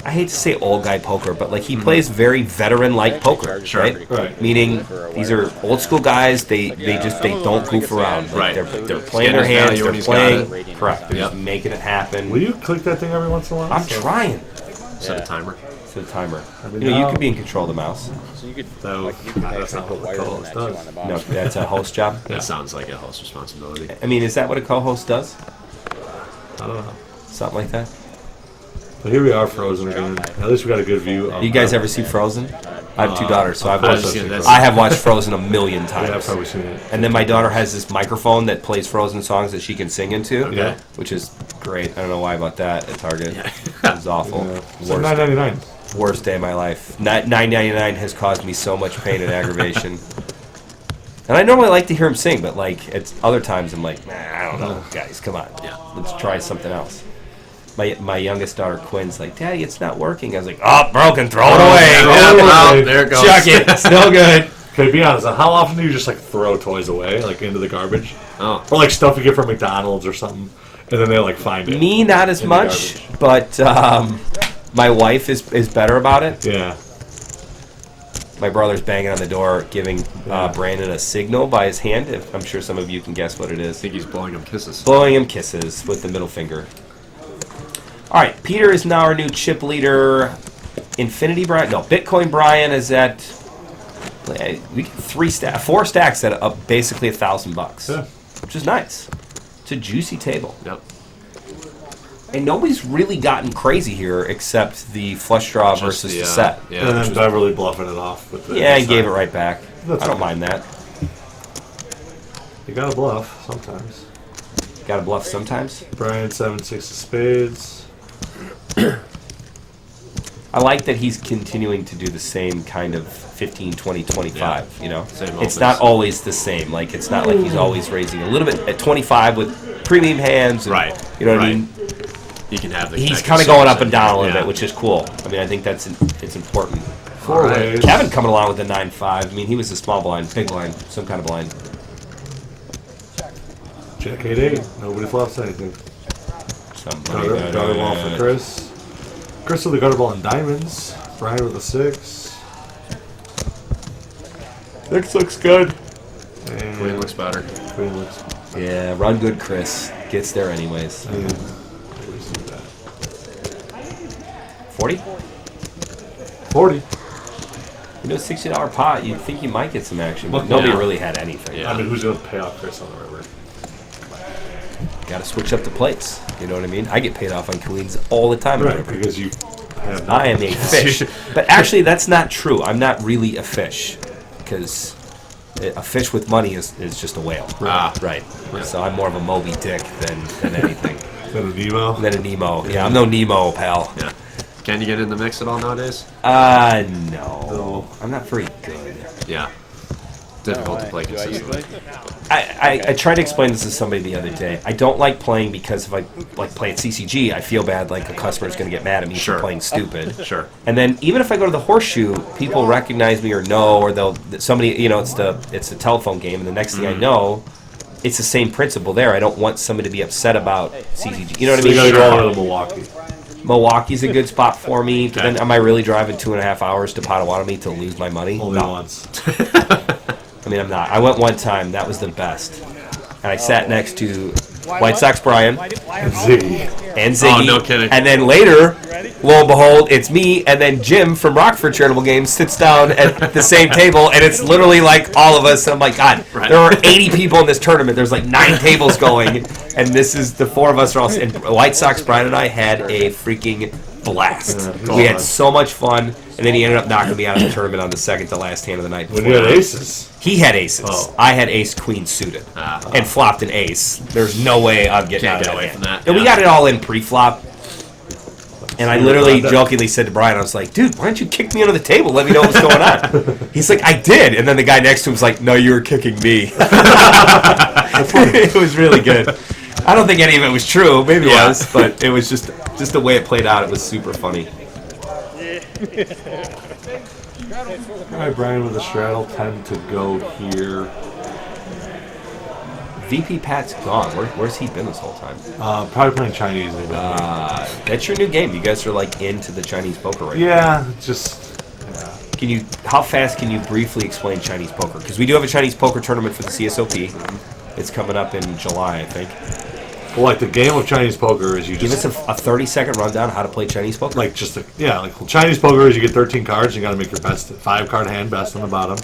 I hate to say old guy poker, but like he plays very veteran-like poker, Sure. right? Right. Meaning these are old school guys. They don't goof around. Like, Right. they're playing Stand their his hands. value when They're he's got playing. it. Correct. They're Yep. just making it happen. Will you click that thing every once in a while? I'm trying. Set a timer. Set a timer. I mean, You know, you now- could be in control of the mouse. So you could, No, like, you could that's actually not put what the wires in co-host that too does. on the bottom. No, that's a host job. That sounds like a host responsibility. I mean, is that what a co-host does? I don't know. Something like that. But here we are, Frozen again. At least we got a good view. Of You guys ever see Frozen? I have two daughters, so I've I've watched. seen it. I have watched Frozen a million Yeah, I've times. probably seen it. And then my daughter has this microphone that plays Frozen songs that she can sing into, Okay. which is great. I don't know why about that at Target. It was awful. Yeah. It's like Worst, $9.99. worst day of my life. $9.99 has caused me so much pain and aggravation. And I normally like to hear him sing, but like at other times I'm like, I don't know, guys, come on, let's try something else. My youngest daughter Quinn's like, Daddy, it's not working. I was like, oh, broken, throw it away. Yeah, well, there it goes. Chuck it, it's no good. Okay, be honest. How often do you just like throw toys away, like into the garbage, Oh. or like stuff you get from McDonald's or something, and then they like find it? Me, not as In the much, but my wife is better about it. Yeah. My brother's banging on the door, giving Yeah. Brandon a signal by his hand. I'm sure some of you can guess what it I is. think he's blowing him kisses. Blowing him kisses with the middle finger. All right, Peter is now our new chip leader. Infinity Brian, no, Bitcoin Brian is at we get 4 stacks at basically $1,000, Yeah. which is nice. It's a juicy table, Yep. and nobody's really gotten crazy here except the flush draw Just versus the, the set. Yeah. And then Beverly bluffing it off with the. Yeah, and gave it right back. That's I don't okay. mind that. You gotta bluff sometimes. Got to bluff sometimes. Brian 7-6 of spades. I like that he's continuing to do the same kind of 15, 20, 25, you know? Same It's opens. not always the same. Like, it's not like he's always raising a little bit at 25 with premium hands. And, Right. You know what I Right. mean? He can have the. He's connected kind of going souls up and in down a there. little Yeah. bit, which is cool. I mean, I think it's important. Four Alright. ways. Kevin coming along with the 9-5. I mean, he was a small blind, big blind, some kind of blind. Jack 8-8. Nobody fluffs anything. Somebody Gutter ball for Chris. Chris with the gutter ball and diamonds. Brian with a 6. 6 looks good. And Queen looks better. Queen looks. Yeah, run good, Chris. Gets there anyways. And nobody's doing that. 40? 40. You know, $60 pot, you'd think you might get some action, but Well, nobody yeah. really had anything. Yeah. I mean, who's going to pay off Chris on the river? Got to switch up the plates. You know what I mean? I get paid off on queens all the time. Right, because you have I am a fish. But actually, that's not true. I'm not really a fish. Because a fish with money is just a whale. Right. So I'm more of a Moby Dick than anything. Than a Nemo? Than a Nemo. Yeah, I'm no Nemo, pal. Yeah. Can you get in the mix at all nowadays? No. I'm not very good. Yeah. Difficult to play Do I consistently. usually? I tried to explain this to somebody the other day. I don't like playing because if I play at CCG, I feel bad like a customer's going to get mad at me Sure. for playing stupid. Sure. And then even if I go to the horseshoe, people recognize me or know, or somebody, it's the telephone game, and the next thing I know, it's the same principle there. I don't want somebody to be upset about CCG. You know what I So mean? you got to go over to Milwaukee. Milwaukee's a good spot for me. But then, am I really driving 2.5 hours to Potawatomi to lose my money? Only No. once. I mean, I'm not. I went one time. That was the best. And I sat next to White Sox Brian And Ziggy. and Ziggy. Oh, no kidding. And then later, lo and behold, it's me. And then Jim from Rockford Charitable Games sits down at the same table. And it's literally like all of us. I'm like, God, Right. there are 80 people in this tournament. There's like 9 tables going. And this is the 4 of us are all. And White Sox Brian and I had a freaking blast. Yeah, We had so much fun. And then he ended up knocking me out of the tournament on the second to last hand of the night. When before you had that. aces. He had aces. Oh. I had ace queen suited and flopped an ace. There's no way I'm getting Can't out of get that away hand. from that, And we yeah. got it all in pre-flop. And I literally jokingly said to Brian, I was like, dude, why don't you kick me under the table? Let me know what's going on. He's like, I did. And then the guy next to him was like, no, you were kicking me. It was really good. I don't think any of it was true. Maybe it Yeah. was. But it was just the way it played out. It was super funny. All right, Brian with a straddle, 10 to go here. VP Pat's gone. Where's he been this whole time? Probably playing Chinese. That's your new game. You guys are like into the Chinese poker right now. Yeah, just How fast can you briefly explain Chinese poker? Because we do have a Chinese poker tournament for the CSOP. It's coming up in July, I think. well, like the game of Chinese poker is you Give us just a 30-second rundown of how to play Chinese poker. like Chinese poker is you get 13 cards. You got to make your best 5-card hand best on the bottom,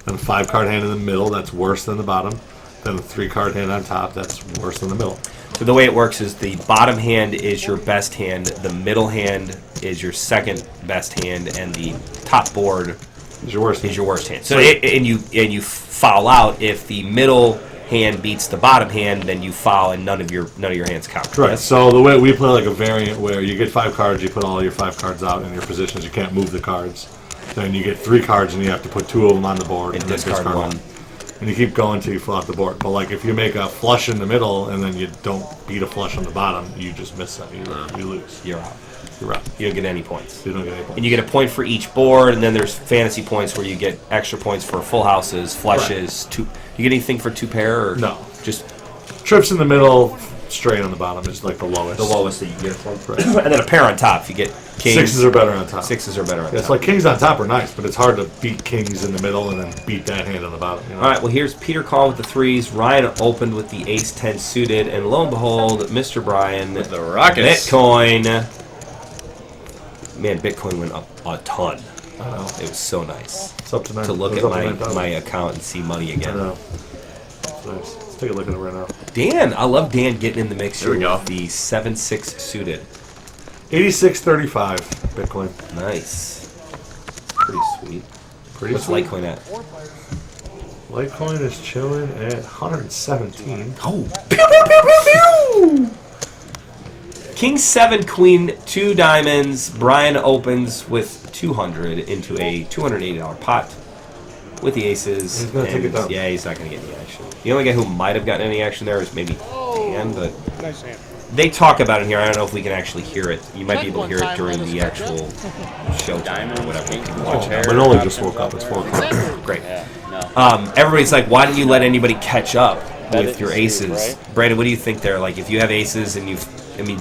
then a 5-card hand in the middle that's worse than the bottom, then a 3-card hand on top that's worse than the middle. So the way it works is the bottom hand is your best hand, the middle hand is your second best hand, and the top board Is your worst. is your worst hand. So and you foul out if the middle hand beats the bottom hand, then you foul and none of your hands count. Correct. Yes? So the way we play like a variant where you get 5 cards, you put all your 5 cards out in your positions. You can't move the cards. Then you get 3 cards and you have to put 2 of them on the board And then discard one. And you keep going till you fill out the board. But like if you make a flush in the middle and then you don't beat a flush on the bottom, you just miss it. You lose. You're out. You're out. You don't get any points. You don't get any points. And you get a point for each board, and then there's fantasy points where you get extra points for full houses, flushes, two. You get anything for 2 pair or No. Just Trips in the middle, straight on the bottom is like the lowest. the lowest that you get from. Right. And then a pair on top. If you get kings. Sixes are better on top. Sixes are better on It's top. like kings on top are nice, but it's hard to beat kings in the middle and then beat that hand on the bottom. You know? All right, well, here's Peter calling with the 3s. Ryan opened with the ace-10 suited, and lo and behold, Mr. Brian, The Rockets. Bitcoin. Man, Bitcoin went up a ton. I know. It was so nice It's up to 9. to look it's at up to my 9,000. account and see money I again. know. It's nice. Let's take a look at it right now. Dan, I love Dan getting in the mix There we here go. with the 7-6 suited. 86.35 Bitcoin. Nice. Pretty sweet. Pretty What's sweet. Litecoin at? Litecoin is chilling at 117. Oh. Pew, pew, pew, pew, pew. King 7, Queen 2 diamonds. Brian opens with 200 into a $280 pot with the aces. He's gonna take it down. Yeah, he's not going to get any action. The only guy who might have gotten any action there is maybe Dan, but Nice hand. they talk about it in here. I don't know if we can actually hear it. You might be able to hear it during the actual show time or whatever. You can watch it. But only just woke up. It's 4 o'clock. Great. Yeah, no. Everybody's like, why didn't you let anybody catch up Bet with it your and see, aces? right? Brandon, what do you think there? Like, if you have aces and do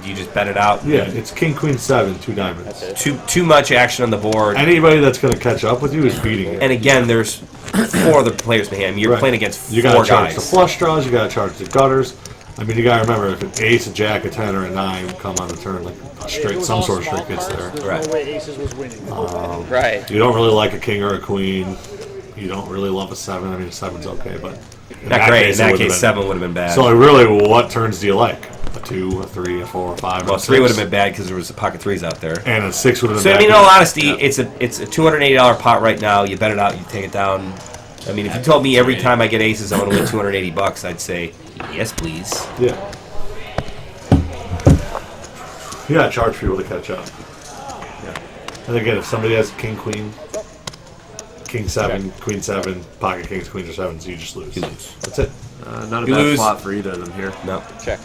you just bet it out? Yeah, it's king, queen, 7, 2 diamonds. That's it. Too much action on the board. Anybody that's going to catch up with you is beating it. And again, there's 4 other players in the hand. You're Right. playing against You 4 got to charge the guys. flush draws. You got to charge the gutters. I mean, you gotta remember, if an ace, a jack, a 10, or a 9 come on the turn, like a straight, some sort of straight gets there. Right. No way Aces was winning. Right. You don't really like a king or a queen. You don't really love a 7. I mean, a 7's okay, but in Not great. In it that would've case, been- 7 would have been bad. So, like, really, what turns do you like? A 2, a 3, a 4, a 5, well, a 3 would have 6? been bad because there was a pocket 3s out there. And a 6 would have So been I bad. mean, in all honesty, Yeah. it's a $280 pot right now. You bet it out, you take it down. I mean, if you told me every time I get aces I'm going to win $280, I'd say yes, please. Yeah. You gotta charge for people to catch up. Yeah. And again, if somebody has king, queen, king 7, queen 7, pocket kings, queens, or 7s, you just lose. You lose. That's it. Not a You bad lose. flop for either of them here. No. Check.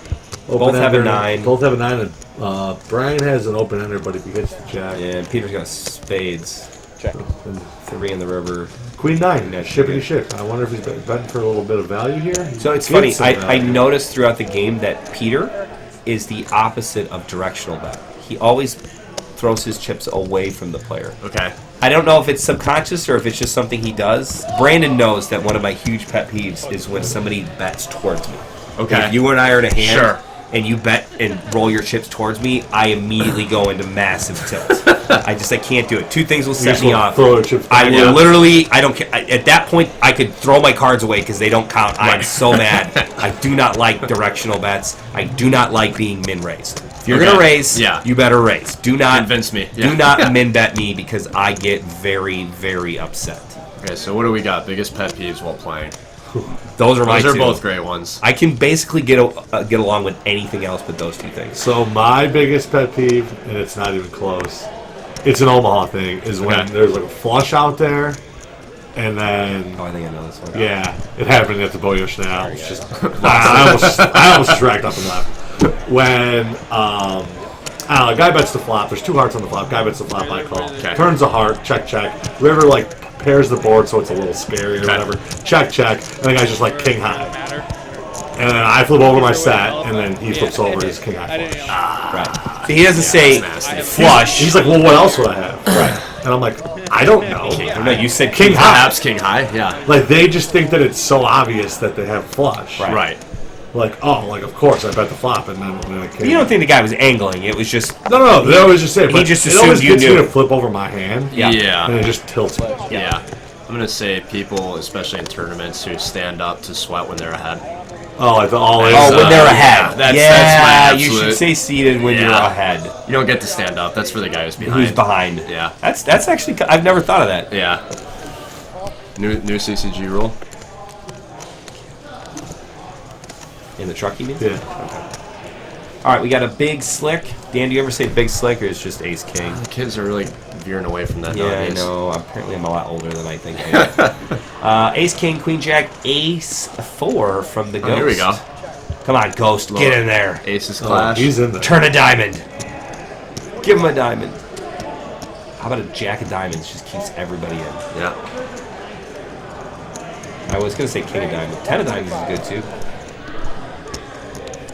Both have a Open-ender, 9. Both have a 9. And, Brian has an open ender, but if he hits the jack, Yeah, and Peter's got spades. Check. then 3 in the river. queen 9, Yeah, shippity ship. I wonder if he's betting for a little bit of value here. So it's He funny. gets some I value. noticed throughout the game that Peter is the opposite of directional bet. He always throws his chips away from the player. Okay. I don't know if it's subconscious or if it's just something he does. Brandon knows that one of my huge pet peeves is when somebody bets towards me. Okay. If you and I are in a hand Sure. and you bet and roll your chips towards me, I immediately go into massive tilt. I can't do it. Two things will set just me wanna off. throw your chips I back. will Yeah. literally, I don't care. At that point, I could throw my cards away because they don't count. I'm so mad. I do not like directional bets. I do not like being min raised. If you're Okay. gonna raise, Yeah. you better raise. Do not Convince me. Do Yeah. not min bet me because I get very, very upset. Okay, so what do we got? Biggest pet peeves while playing. Those are my Those are two. both great ones. I can basically get along with anything else but those two things. So my biggest pet peeve, and it's not even close, it's an Omaha thing, is when Okay. there's like a flush out there, and then Oh, I think I know this one. yeah, it happened at the Boyosh now. It's just I almost racked up and left. When I don't know, guy bets the flop. There's 2 hearts on the flop. Guy bets the flop. I call. Okay. Turns a heart. Check check. River like pairs the board so it's a little scary or Okay. whatever. Check check. And the guy's just like king high. And then I flip over my set, and then he flips over his king high flush. Right. So he doesn't say that's nasty. flush. He's like, well, what else would I have? Right. And I'm like, I don't know. No, you said King king high. Perhaps king high. Yeah. Like, they just think that it's so obvious that they have flush. Right. Right. Like, oh, like, of course, I bet the flop, and then it came. You don't think the guy was angling? It was just No, they always just say it. He But just it always assumed you gets knew. me to flip over my hand. Yeah. And it just tilts me. Yeah. I'm gonna say people, especially in tournaments, who stand up to sweat when they're ahead. Oh, like the all in. Oh, when they're yeah, ahead. that's my you should absolute- say seated when you're Yeah. ahead. You don't get to stand up. That's for the guy who's behind. Who's behind? Yeah. That's actually I've never thought of that. Yeah. New CCG rule. In the truck, you mean? Yeah. All right, we got a big slick. Dan, do you ever say big slick or is just ace king? The kids are really veering away from that Yeah, I nowadays. know. Apparently, I'm a lot older than I think I am. Ace king, queen jack, ace 4 from the ghost. Oh, here we go. Come on, ghost, get in there. Aces Oh, clash. he's in there. Turn a diamond. Give him a diamond. How about a jack of diamonds? Just keeps everybody in. Yeah. I was gonna say king of diamonds. 10 of diamonds is good too.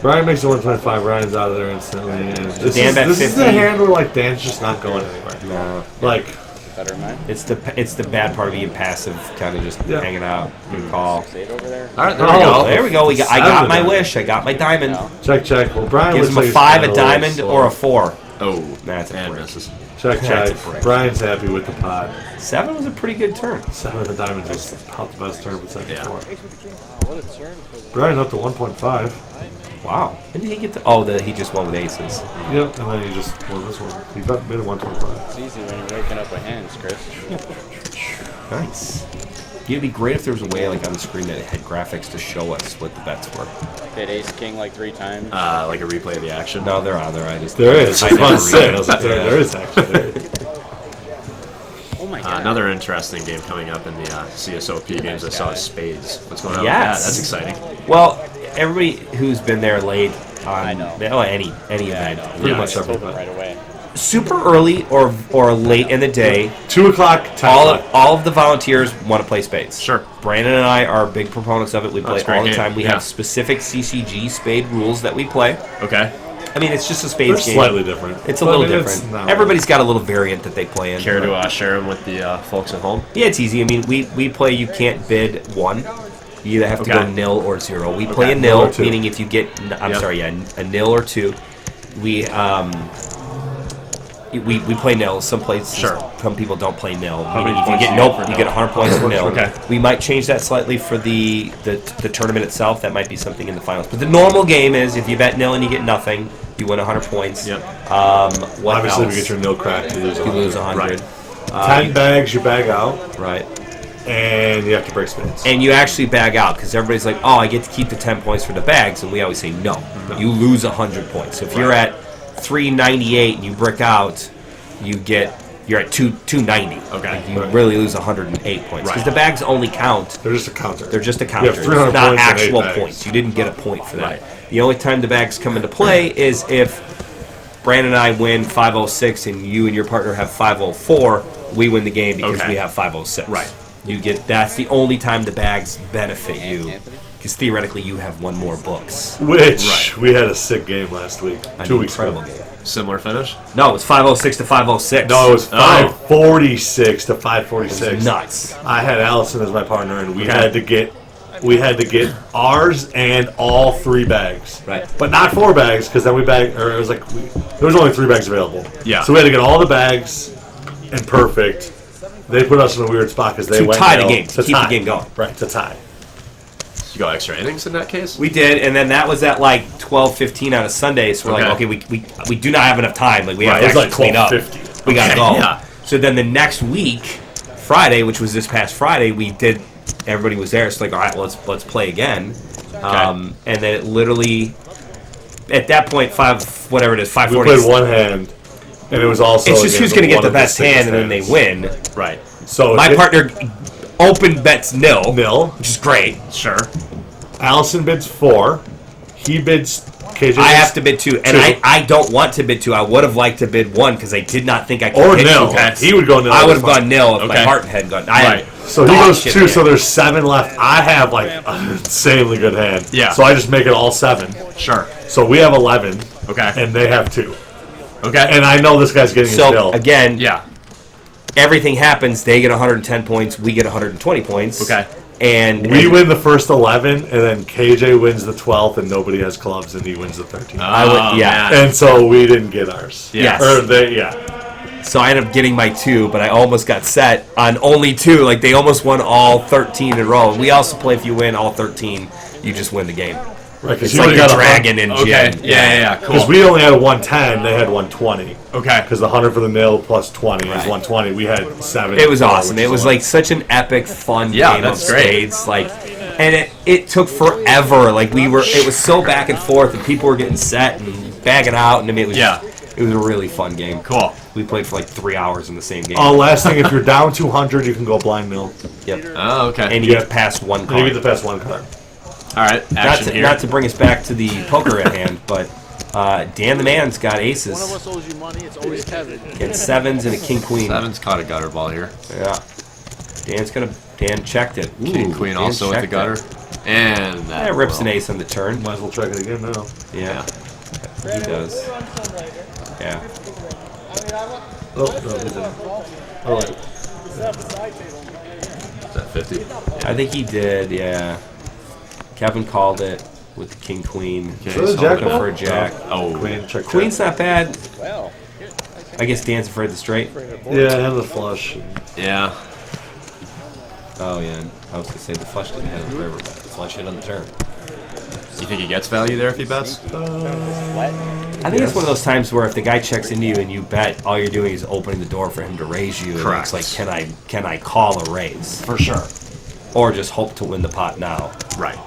Brian makes it 125. Ryan's out of there instantly. And this Dan bet is the 50. hand where, like, Dan's just not going anywhere. No, Like, Better than mine. it's the bad part of being passive, kind of just Yeah. hanging out. Good call. Eight over there. All right, there Oh, we go. There we go. I Seven got of my diamonds. wish. I got my diamond. No. check, check. Well, Brian Gives looks him a like he's 5, kinda a little diamond, slow. or a 4. Oh, That's a and break. misses. Check, That's check. a break. Brian's happy with the pot. 7 was a pretty good turn. 7 of the diamonds was about the best turn, but second Yeah. 4. What a turn for the Brian's up to 1.5. Wow. When did he get to? Oh, he just won with aces. Yep, and then he just won this one. He bet mid at 125. It's easy when you're waking up with hands, Chris. Nice. It'd be great if there was a way, like on the screen, that it had graphics to show us what the bets were. Hit ace king like 3 times. Like a replay of the action. No, they're on there. I just There is. I It's never fun to say. I was like, read it. there is actually. There is. Oh my god. Another interesting game coming up in the CSOP games I saw is Spades. What's going on with Yes. that? That's exciting. Well, everybody who's been there late on I know. any Yeah, I event, know. pretty Yeah, much I told everybody. him right away. Super early or late in the day, 2 o'clock, 10 all o'clock. all of the volunteers want to play spades. Sure. Brandon and I are big proponents of it. We play That's a great all the game. time. We Yeah. have specific CCG spade rules that we play. Okay. I mean, it's just a They're spades game. slightly different. It's a But little I mean, it's different. not- Everybody's got a little variant that they play in. Care to share them with the folks at home? Yeah, it's easy. I mean, we play you can't bid 1. You either have to Okay. go nil or 0. We play a Nil nil, or 2. meaning if you get, a nil or 2. We play nil. Some places, some people don't play nil. Meaning if you points get do you nope, get for you nil? get 100 points for nil. Okay. We might change that slightly for the tournament itself. That might be something in the finals. But the normal game is if you bet nil and you get nothing, you win 100 points. Yep. What Obviously, else? if you get your nil cracked, you lose You lose 100. 100. 10 bags, you bag out, Right. and you have to break spades. And you actually bag out because everybody's like, oh, I get to keep the 10 points for the bags. And we always say, no. You lose 100 points. So if you're at 398 and you brick out, you're at 290. Okay. Like you Right. really lose 108 points. Because Right. the bags only count. They're just a counter. They're just a You counter. have 300 It's not points and 8 actual bags. points. You didn't get a point for that. Right. The only time the bags come into play is if Brandon and I win 506 and you and your partner have 504, we win the game because Okay. we have 506. Right. That's the only time the bags benefit you. Anthony? Because theoretically you have one more books. Which Right. we had a sick game last week. An 2 weeks ago. incredible game. Similar finish. No, it was 506 to 506. No, it was 546 to 546. It was nuts. I had Allison as my partner, and we Okay. had to get ours and all 3 bags. Right. But not 4 bags, because then there was only 3 bags available. Yeah. So we had to get all the bags and perfect. They put us in a weird spot because they To went tie the nil. game, to keep the game going. Right, to tie. You go extra innings in that case. We did, and then that was at like 12:15 on a Sunday. So we're like, okay, we do not have enough time. Like we have Right, to it's actually like clean up. 12:50. We gotta Okay, go. yeah. So then the next week, Friday, which was this past Friday, we did. Everybody was there. It's like, all right, let's play again. And then it literally, at that point, 540. We played one hand, and it was also. It's just again, who's going to get one the of best sickest hand, and then they hands. win. Right. So My partner open bets nil, nil. which is great. Sure. Allison bids 4. He bids. KJ. I have to bid 2, and 2. I don't want to bid 2. I would have liked to bid 1 because I did not think I could Or hit nil. 2 bets. He would go nil. I would have gone nil if my Okay. heart had gone. Right. So he dog goes shit 2. in So it. there's 7 left. I have like an insanely good hand. Yeah. So I just make it all 7. Sure. So we have 11. Okay. And they have 2. Okay. And I know this guy's getting his So bill. again, yeah. everything happens. They get 110 points. We get 120 points. Okay. And We win the first 11, and then KJ wins the 12th, and nobody has clubs, and he wins the 13th. I would, yeah. man. And so we didn't get ours. Yes. Or they, yeah. So I ended up getting my 2, but I almost got set on only 2. Like they almost won all 13 in a row. We also play if you win all 13, you just win the game. Right, It's like your dragon in Okay. Gen. Yeah. Cool. Because we only had 110, they had 120. Okay. Because the 100 for the nil plus 20 is Right. 120. We had 7. It was awesome. which It is was what- like such an epic, fun Yeah, game of that's great. spades. Like, and it took forever. Like it was so back and forth, and people were getting set and bagging out, and I mean, it was a really fun game. Cool. We played for like 3 hours in the same game. Oh, last thing, if you're down 200, you can go blind nil. Yep. Oh, okay. And you Yeah. get to pass one And you card. get the pass 1 card. All right. Action here. Not to bring us back to the poker at hand, but Dan the Man's got One of aces us owes you money, it's always Kevin. and 7s and a king queen. Seven's caught a gutter ball here. Yeah. Dan checked it. King Ooh, queen Dan also with the checked gutter. it. And that That rips will. an ace on the turn. Might as well check it again now. Yeah. He does. Yeah. Oh, no, he didn't. All right. Is that 50? I think he did, yeah. Kevin called it with the king queen. Okay, So the so jack looking ball? for a jack. Oh. Queen, check. Queen's not bad. Well, I guess Dan's afraid of the straight. Yeah, and the flush. Yeah. Oh yeah. I was gonna say the flush didn't have the river, but the flush hit on the turn. You think he gets value there if he bets? I think it's one of those times where if the guy checks into you and you bet, all you're doing is opening the door for him to raise you. Correct. And it's like, can I call a raise? For sure. Or just hope to win the pot now. Right.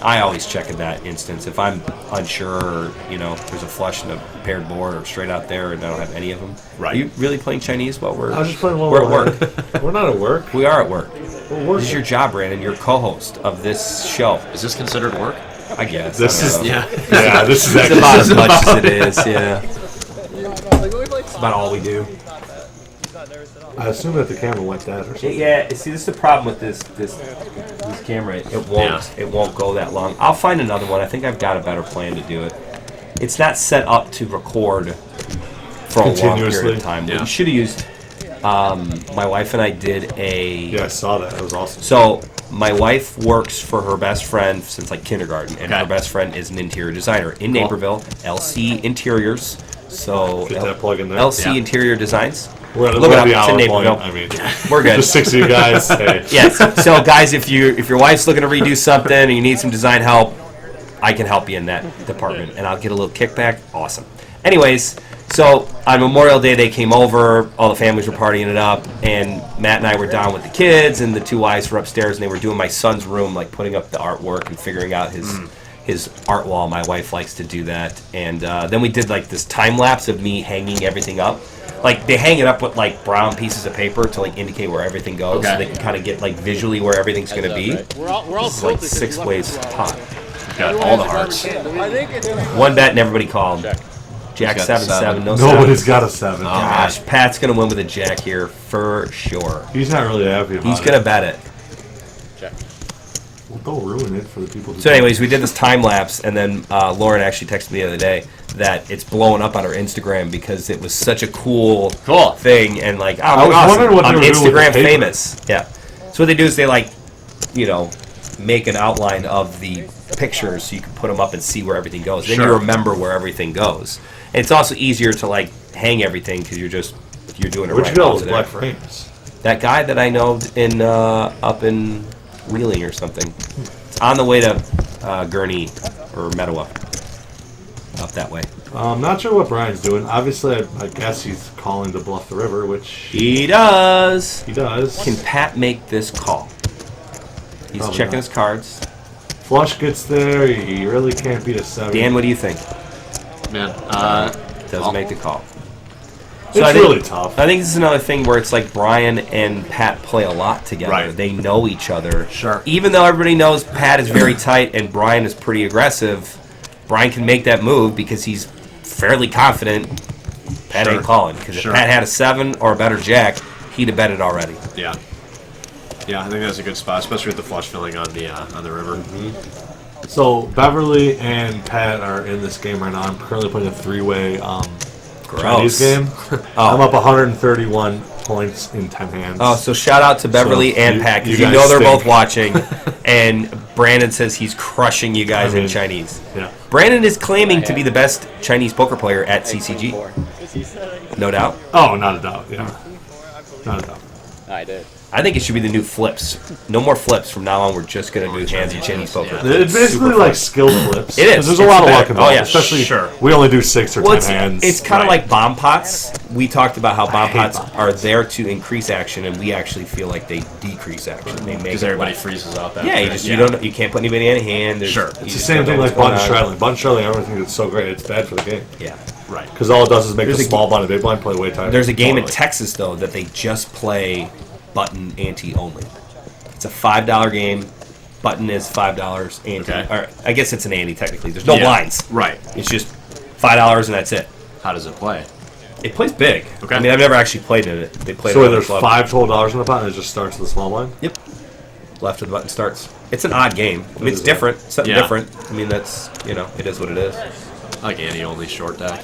I always check in that instance. If I'm unsure or, there's a flush and a paired board or straight out there and I don't have any of them. Right. Are you really playing Chinese while I was just playing one we're at more. work? We're not at work. We are at work. We're working. This is your job, Brandon. You're co-host of this show, Is this considered work? I guess. This I is don't know. yeah. This is It's actually about as much as it is, yeah. It's about all we do. I assume that the camera went that or something. Yeah, see, this is the problem with this camera. It won't go that long. I'll find another one. I think I've got a better plan to do it. It's not set up to record for a long period Continuously? of time. Yeah. We should have used. My wife and I did a. Yeah, I saw that. That was awesome. So my wife works for her best friend since like kindergarten, and Okay. her best friend is an interior designer in Naperville, LC Interiors. So Get that plug in there. LC Yeah. Interior Designs. We're Look it at up. the It's in hour Naperville. point. I mean, We're good. just 6 of you guys. Hey. Yes. So guys, if your wife's looking to redo something and you need some design help, I can help you in that department, and I'll get a little kickback. Awesome. Anyways, so on Memorial Day they came over, all the families were partying it up, and Matt and I were down with the kids, and the two wives were upstairs, and they were doing my son's room, like putting up the artwork and figuring out his art wall. My wife likes to do that, and then we did like this time lapse of me hanging everything up. Like they hang it up with like brown pieces of paper to like indicate where everything goes, so Okay. they can kind of get like visually where everything's going to be. Right. We're all It's like tilted 'cause 6 we ways left hot. Got all the hearts. One bet and everybody called. Check. Jack Who's got 7-7, no Nobody's 7. got a 7. Gosh, Pat's going to win with a jack here for sure. He's not really happy about He's it. going to bet it. Check. Well, don't ruin it for the people who So anyways, we did this time lapse, and then Lauren actually texted me the other day that it's blowing up on her Instagram because it was such a cool thing, and like, oh, I was awesome. wondering what I'm they were doing with the Instagram paper. famous. Yeah. So what they do is they like, make an outline of the pictures so you can put them up and see where everything goes. Then you Sure. remember where everything goes. And it's also easier to like hang everything because you're doing it Where'd right you get all off those of black there. frames? That guy that I know in up in Wheeling or something. It's on the way to Gurnee or Mettawa. Up that way. I'm not sure what Brian's doing. Obviously, I guess he's calling to bluff the river, which He does. he does. Can Pat make this call? He's Probably checking not. his cards. Flush gets there. He really can't beat a 7. Dan, what do you think? Man, Doesn't make the call. It's I think- really tough. I think this is another thing where it's like Brian and Pat play a lot together. Right. They know each other. Sure. Even though everybody knows Pat is very tight and Brian is pretty aggressive, Brian can make that move because he's fairly confident Pat Sure. ain't calling. Because Sure. if Pat had a 7 or a better jack, he'd have bet it already. yeah. Yeah, I think that's a good spot, especially with the flush filling on the river. So Beverly and Pat are in this game right now. I'm currently playing a 3-way Chinese game. I'm up 131 points in 10 hands. Oh, so shout out to Beverly So and you- Pat, because you you guys know they're stink. both watching. And Brandon says he's crushing you guys I mean, in Chinese. Yeah. Brandon is claiming to be the best Chinese poker player at CCG. No doubt. Oh, not a doubt. Yeah. Not a doubt. I did. I think it should be the new flips. No more flips from now on. We're just going to do hands and Chinese poker. Yeah. It's basically like skill flips. It is. 'Cause There's a It's lot of better. luck involved. Oh, yeah. Especially, Sure. we only do 6 or Well, 10 hands. it's kind of Right. like bomb pots. We talked about how bomb hate pots bomb are there to increase action, and we actually feel like they decrease action. They make Because it everybody less. freezes out that. Yeah, you can't put anybody in a hand. There's- Sure. you It's the just same don't know thing what's like button going on. straddling. Button straddling, everyone thinks it's so great. It's bad for the game. Yeah. Right. Because all it does is make There's the a small blind and big blind play way tighter. There's a game in Totally. Texas though that they just play button ante only. It's a $5 game. Button is $5 ante. Okay. Or I guess it's an ante technically. There's no Yeah. blinds. Right. It's just $5 and that's it. How does it play? It plays big. Okay. I mean, I've never actually played in it. They play So it wait, on the there's club. $5 total in the pot and it just starts with the small blind? Yep. Left of the button starts. It's an odd game. I mean, it's is different. It's something Yeah. different. I mean, that's, it is what it is. I like ante only short deck.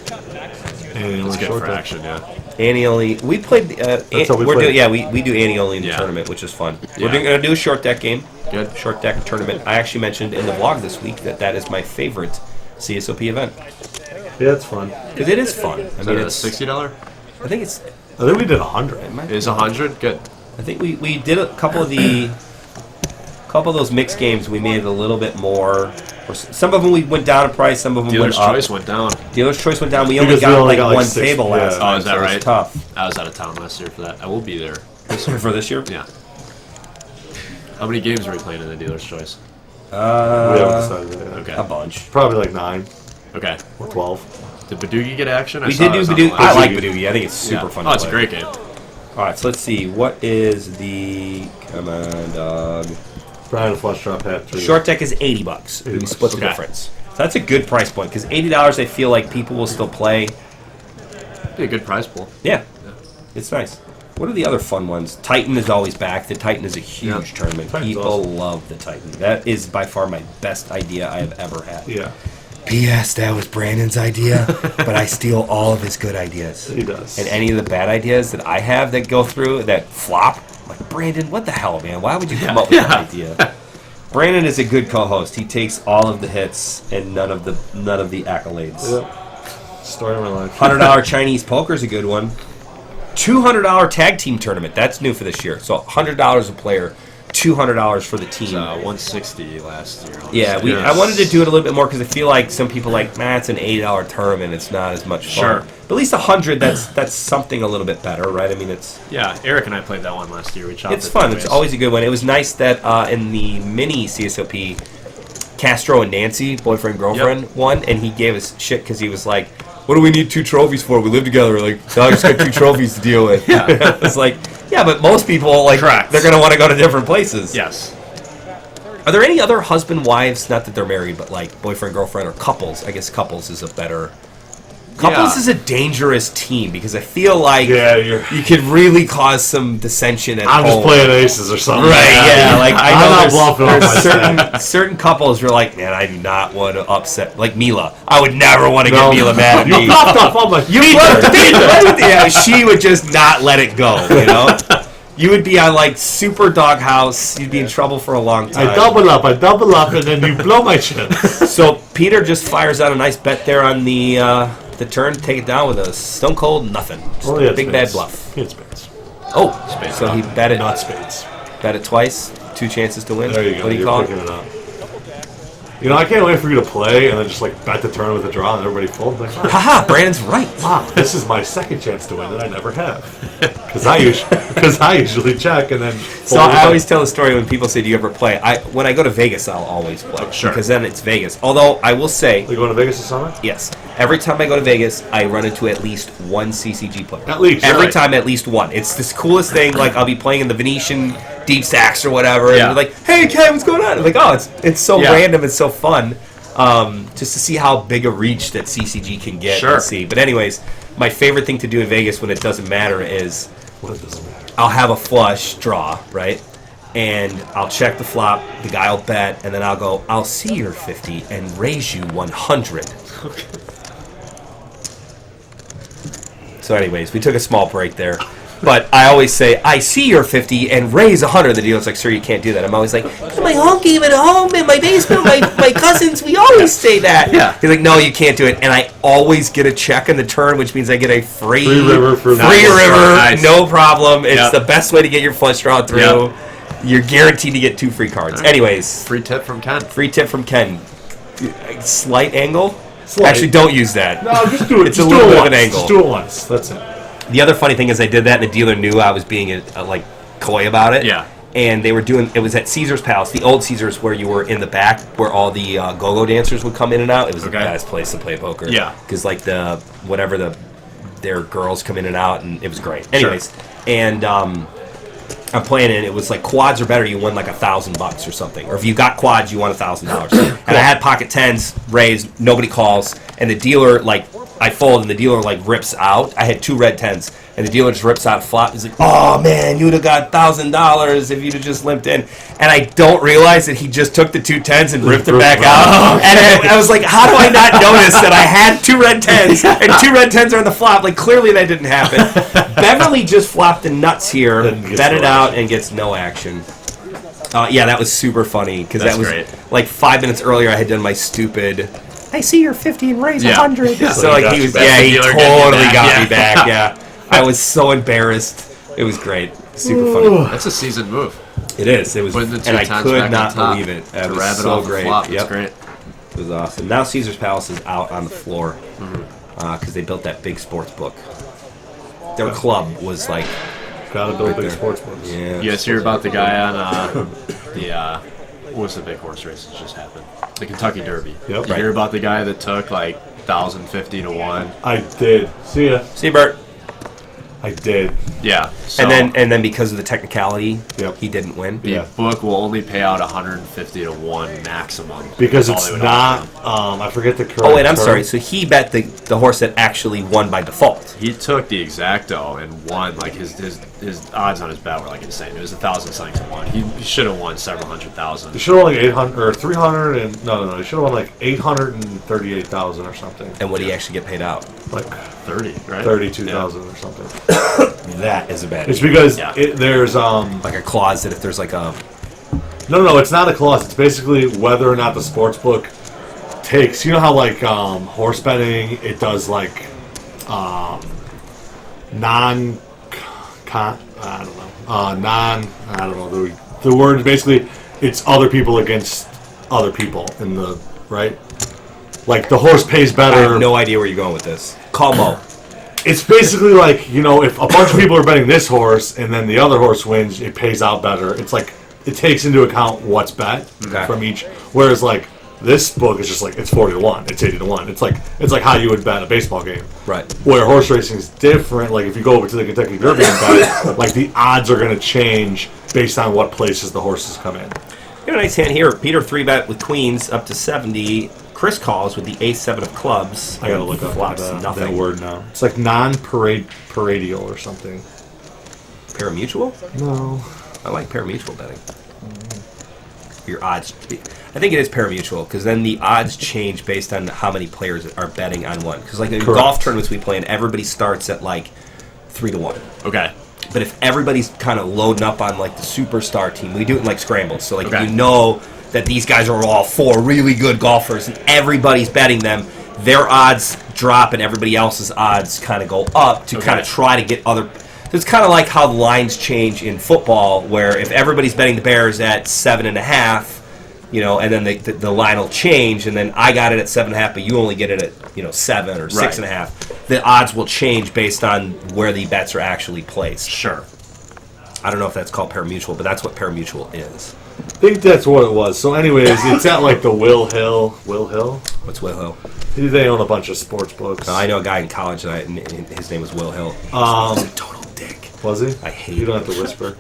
And It's good short for deck. action, yeah. Ante only. We played. how we we're played. doing. Yeah, we do ante only in the Yeah. tournament, which is fun. Yeah. We're going to do a short deck game. Good. Short deck tournament. I actually mentioned in the vlog this week that is my favorite CSOP event Yeah, it's fun. because it is fun. I Is mean, that a it's. $60? I think it's. I think we did 100. Is 100? Good. I think we did a couple of those mixed games. We made it a little bit more. Some of them we went down in price. Some of them Dealer's went up. choice went down. Dealer's choice went down. We Because only we got only like got, like, one 6, table last yeah. time. Oh, is that so it was right? tough. I was out of town last year for that. I will be there. For this year? Yeah. How many games are we playing in the dealer's choice? We haven't decided that yet. Okay. A bunch. Probably like 9 Okay. or 12. Did Badoogie get action? We did do Badoogie. I like Badoogie. I think it's super fun. Oh, to it's a play. great game. All right, so let's see. What is the? Come on, dog. Brian a flush drop hat. Too. Short deck is $80. We $80. split the Okay. difference. So that's a good price point because $80. I feel like people will still play. Be a good prize pool. Yeah, it's nice. What are the other fun ones? Titan is always back. The Titan is a huge Yeah. tournament. Titan's People awesome. love the Titan. That is by far my best idea I have ever had. Yeah, P.S. That was Brandon's idea, but I steal all of his good ideas. he does. And any of the bad ideas that I have that go through, that flop, I'm like, Brandon, what the hell, man? Why would you come up with that idea? Brandon is a good co-host. He takes all of the hits and none of the accolades. Yep. Story of my life. $100 Chinese poker is a good one. $200 tag team tournament. That's new for this year. So $100 a player, $200 for the team. 160 last year. Yeah, I wanted to do it a little bit more because I feel like some people like, it's an $80 tournament. It's not as much fun. Sure. But at least 100. That's something a little bit better, right? I mean, it's Eric and I played that one last year. We chopped it's fun. It's always a good one. It was nice that in the mini CSOP, Castro and Nancy, boyfriend girlfriend, won, and he gave us shit because he was like, "What do we need 2 trophies for? We live together. Like, I just got 2 trophies to deal with." It's like, yeah, but most people Correct. they're gonna want to go to different places. Yes. Are there any other husband wives? Not that they're married, but like boyfriend girlfriend or couples. I guess couples is a better. Couples is a dangerous team because I feel like you could really cause some dissension at home. I'm just playing aces or something. Right, yeah. Like I know I'm not bluffing on my there's certain couples who are like, man, I do not want to upset. Like Mila, I would never want to get Mila mad at me. You popped up. I'm like, You bluffed. Yeah, she would just not let it go. You know, you would be on like super doghouse. You'd be in trouble for a long time. I double up, and then you blow my chips. So Peter just fires out a nice bet there on the turn. Take it down with a stone cold nothing. Well, yeah, Big spades. bad bluff. He had spades. Oh, Spades. so he bet it. Not spades. Bet it twice. 2 chances to win. There you go. What do you You're call picking it? it up. You know, I can't wait for you to play and then just like bet the turn with a draw and everybody folds. Like, Haha, Brandon's right. wow, this is my second chance to win that I never have. Because I usually check and then. So I always tell the story when people say, "Do you ever play?" When I go to Vegas, I'll always play because then it's Vegas. Although I will say, You going to Vegas this summer? yes, every time I go to Vegas, I run into at least one CCG player. At least. Every Right. time, at least one. It's this coolest thing. Like I'll be playing in the Venetian deep stacks or whatever, and Yeah. they're like, "Hey, Ken, what's going on?" I'm like, "Oh, it's so Yeah. random. It's so fun." Just to see how big a reach that CCG can get Sure. and see. But anyways, my favorite thing to do in Vegas when it doesn't matter is What doesn't matter. I'll have a flush draw, right? And I'll check the flop, the guy will bet, and then I'll go, I'll see your 50 and raise you 100. So anyways, we took a small break there. But I always say, I see your 50 and raise 100. The dealer's like, sir, you can't do that. I'm always like, my home game at home, in my basement, my cousins, we always say that. Yeah. He's like, no, you can't do it. And I always get a check in the turn, which means I get a free river for free nice. river, Nice. no problem. It's Yep. the best way to get your flush draw through. Yep. You're guaranteed to get 2 free cards. Anyways, Free tip from Ken. free tip from Ken. Slight angle? Slight. Actually, don't use that. No, just do it. It's just a do little it bit of once. an angle. Just do it once. That's it. The other funny thing is I did that and the dealer knew I was being like coy about it. Yeah. And they were doing, it was at Caesar's Palace, the old Caesar's where you were in the back where all the go-go dancers would come in and out. It was the Okay. best place to play poker. Yeah. Because like their girls come in and out and it was great. Anyways, and I'm playing it. It was like quads are better. You won like $1,000 or something. Or if you got quads, you won $1,000. And I had pocket tens raised. Nobody calls. And the dealer like I fold and the dealer like rips out. I had 2 red tens. And the dealer just rips out a flop. He's like, "Oh man, you would have got $1,000 if you'd have just limped in." And I don't realize that he just took the 2 tens and ripped it back out. And I was like, "How do I not notice that I had 2 red tens and 2 red tens are in the flop?" Like clearly that didn't happen. Beverly just flopped the nuts here, Gets bet it no out, and gets no action. Yeah, that was super funny because that That's was great. like 5 minutes earlier. I had done my stupid. I see your 50 and raise Yeah. 100. Yeah. So like Got he you was, back. yeah, he Dealer totally got you back. got Yeah. me back. Yeah, I was so embarrassed. It was great, super funny. That's a seasoned move. It is. It was, Putting the 2 and I times could back not on top believe it. That to was wrap it so off the great. flop. Yep. That's great. It was awesome. Now Caesar's Palace is out on the floor because they built that big sports book. Their club was like, Gotta build Right big there. sports books. yeah. You guys hear about the guy on what was the big horse race that just happened? The Kentucky Derby. Yep. You hear about the guy that took like 1,050 to 1? I did. See ya. See, Bert. I did. Yeah. So And then because of the technicality, Yep. he didn't win. the Yeah. book will only pay out 150 to 1 maximum. Because That's all it's they would not. offer. I forget the correct. Oh wait, I'm term. sorry. So he bet the horse that actually won by default. He took the exacto and won. Like his odds on his bet were like insane. It was 1,000 something to 1. He should have won several hundred He thousand. should have won like 800 or 300 and no. He should have won like 838,000 or something. And what did he actually get paid out? like 30, right? 32,000 or something. That is a bad. It's because Yeah. there's like a clause that if there's like a no, it's not a clause. It's basically whether or not the sports book takes. You know how like horse betting, it does like non. I don't know. The word basically, it's other people against other people in the right. Like the horse pays I better. have no idea where you're going with this. Call Mo. It's basically like, if a bunch of people are betting this horse and then the other horse wins, it pays out better. It's like it takes into account what's bet from each. Whereas like this book is just like it's 40-1, it's 80-1. It's like how you would bet a baseball game. Right. Where horse racing is different. Like if you go over to the Kentucky Derby and bet, like the odds are going to change based on what places the horses come in. You have a nice hand here. Peter 3-bet with queens up to 70. Chris calls with the ace-7 of clubs. I gotta look up flops, that nothing. word now. It's like non-paradial or something. Parimutuel? No. I like parimutuel betting. Your odds. I think it is parimutuel because then the odds change based on how many players are betting on one. Because like in golf tournaments we play, and everybody starts at like 3-1. Okay. But if everybody's kind of loading up on like the superstar team, we do it in like scrambles. So like Okay. if you know that these guys are all 4 really good golfers and everybody's betting them, their odds drop and everybody else's odds kind of go up to kind of try to get other. So it's kind of like how the lines change in football, where if everybody's betting the Bears at 7.5, and then the line will change, and then I got it at 7.5, but you only get it at 7 or 6.5. The odds will change based on where the bets are actually placed. Sure. I don't know if that's called parimutuel, but that's what parimutuel is. I think that's what it was. So anyways, it's at like the Will Hill. What's Will Hill? They own a bunch of sports books. I know a guy in college and his name was Will Hill. He was a total dick. Was he? I hate You don't him. have to whisper.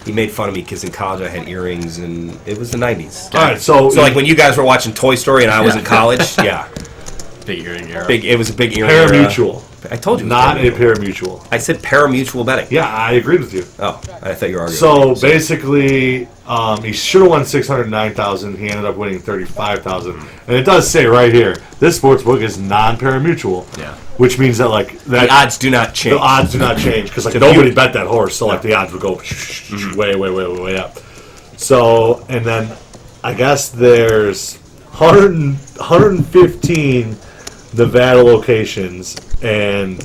He made fun of me because in college I had earrings and it was the 90s. All right, so like when you guys were watching Toy Story and I was in college, Big earring era. it was a big earring era. parimutual. I told you. It was Not a parimutuel. parimutual. I said parimutuel betting. Yeah, I agreed with you. Oh, I thought you were arguing. So basically, he should have won 609,000. He ended up winning 35,000. And it does say right here, this sports book is non-parimutuel. Yeah. Which means that the odds do not change. The odds do not change because like nobody bet that horse, so like the odds would go way up. So and then I guess there's 115 Nevada locations and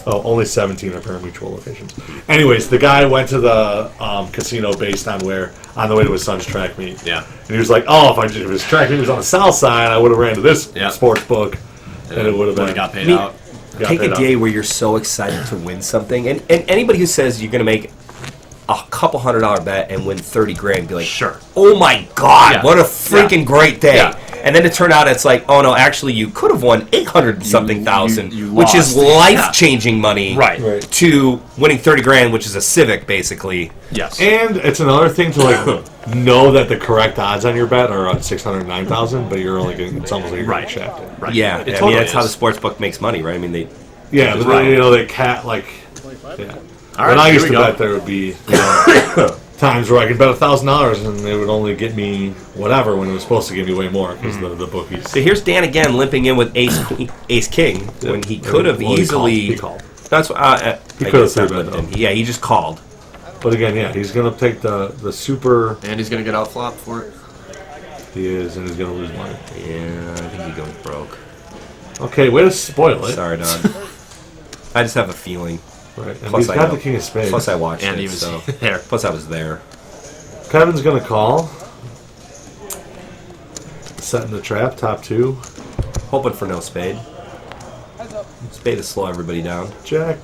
only 17 are parimutuel locations. Anyways, the guy went to the casino based on the way to his son's track meet. Yeah. And he was like, if his track meet was on the south side, I would have ran to this sports book. And it would have been got paid out. Take a day where you're so excited to win something, and anybody who says you're going to make a couple $100 bet and win 30 grand, be like, Sure. Oh my God, Yeah. what a freaking great day! Yeah. And then it turned out it's like, oh no, actually you could have won 800-something thousand, you which is lost. life-changing money, Right. to winning 30 grand, which is a Civic basically. Yes. And it's another thing to know that the correct odds on your bet are on 609,000, but you're only getting, it's almost like you're getting shafted. Right. Yeah, It I totally mean that's how is. the sports book makes money, right? I mean they. Yeah, but Right. they cat like. Yeah. All When right, I here used we to go. bet, there would be times where I could bet $1,000 and they would only get me whatever when it was supposed to give me way more because the bookies. So here's Dan again limping in with Ace King when he could have Well, easily. He called. That's what He I could have guess not three-bet, limped in. though. Yeah, he just called. But again, yeah, he's gonna take the super. And he's going to get outflopped for it. He is, and he's gonna lose money. Yeah, I think he goes broke. Okay, way to spoil it. Sorry, Don. I just have a feeling. Right, and Plus he's I got know. the king of spades. Plus I watched And it, he was so. there. Plus I was there. Kevin's gonna call. Setting the trap, top two. Hoping for no spade. Spade to slow everybody down. Jack.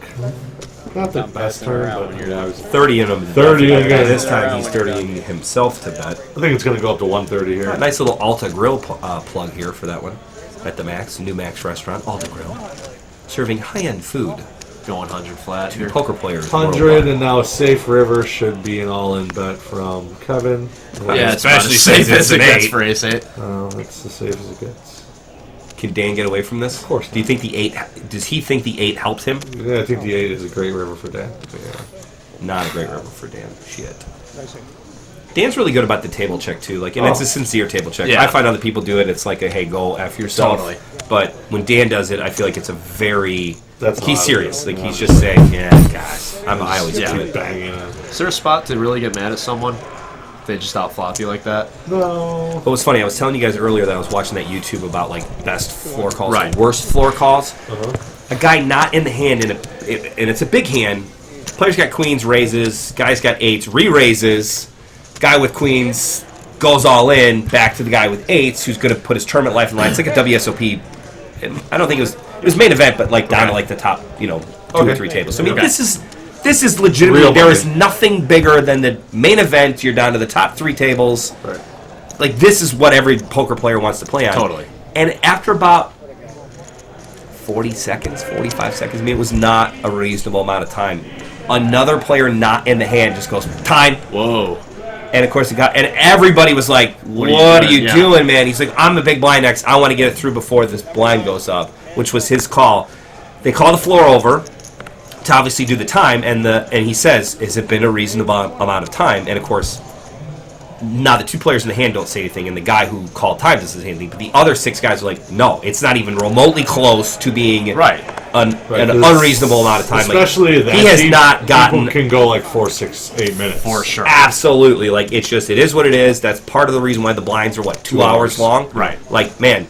Not the best turn, but yeah, I was 30 in him. 30 again. This time he's 30ing himself to bet. I think it's going to go up to 130 here. Nice little Alta Grill plug here for that one. At the Max, new Max restaurant, Alta Grill. Serving high-end food. Going 100 flat here. Poker players. 100, worldwide. and now a safe river should be an all-in bet from Kevin. Yeah, it's Especially especially since safe it's as it an gets eight. for ace 8. That's the safe as it gets. Can Dan get away from this? Of course. Do you think the 8... Does he think the 8 helps him? Yeah, I think the 8 is a great river for Dan. Not a great river for Dan. Shit. Dan's really good about the table check, too. Like, and it's a sincere table check. Yeah. I find other people do it, it's like a, hey, go F yourself. Totally. but when Dan does it, I feel like it's a very That's he's not- serious. Like he's just saying, yeah, guys, I always do it. Banging it. Is there a spot to really get mad at someone? If they just outflop you like that? No. But what's funny, I was telling you guys earlier that I was watching that YouTube about like best floor calls, Right. and worst floor calls. A guy not in the hand, and it's a big hand. Player's got queens, raises. Guy's got eights, re-raises. Guy with queens goes all in, back to the guy with eights, who's going to put his tournament life in line. It's like a WSOP. And I don't think it was main event, but like down to like the top, 2 or 3 tables. So I mean, this is legitimately Real there is money. nothing bigger than the main event. You're down to the top 3 tables. Right. Like this is what every poker player wants to play on. Totally. And after about 40 seconds, 45 seconds, I mean, it was not a reasonable amount of time. Another player not in the hand just goes, time. Whoa. And of course, the guy, and everybody was like, what are you Yeah. doing, man? He's like, I'm the big blind next. I want to get it through before this blind goes up, which was his call. They call the floor over to obviously do the time, and he says, has it been a reasonable amount of time? And of course, now the 2 players in the hand don't say anything, and the guy who called time doesn't say anything, but the other 6 guys are like, no, it's not even remotely close to being Right. an 'cause unreasonable amount of time. Especially like, that he has deep, not gotten people can go like 4, 6, 8 minutes. For sure. absolutely like it is what it is. That's part of the reason why the blinds are 2 hours long. Right. Like man,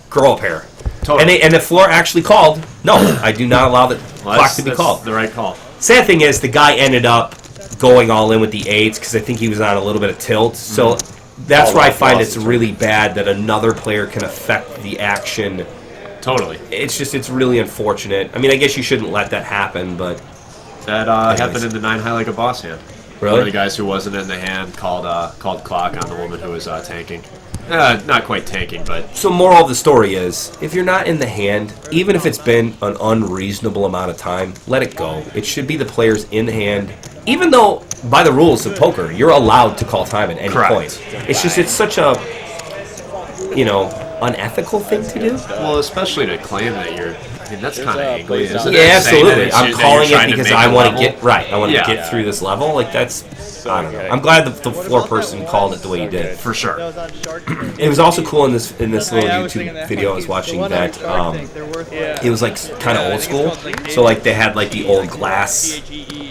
grow up hair. Totally. And the floor actually called. No, I do not allow the clock to be that's called. the right call. Sad thing is the guy ended up going all in with the 8s because I think he was on a little bit of tilt. So that's All where I that find losses. it's really bad that another player can affect the action. Totally. It's really unfortunate. I mean, I guess you shouldn't let that happen, but That happened in the 9 high like a boss hand. Really? One of the guys who wasn't in the hand called clock on the woman who was tanking. Not quite tanking, but so moral of the story is, if you're not in the hand, even if it's been an unreasonable amount of time, let it go. It should be the players in the hand. Even though, by the rules of poker, you're allowed to call time at any Correct. point. It's just, it's such a, unethical thing to do. well, especially to claim that you're. I mean, that's kind of angry, isn't Yeah, it? Saying that absolutely. it's I'm that calling you're it trying because make I a want to level. get right. I want to Yeah. get through this level. Like that's, I don't know. I'm glad the floor person called it the way he did. For sure. It was also cool in this little YouTube video I was watching that it was like kind of old school. So like they had like the old glass,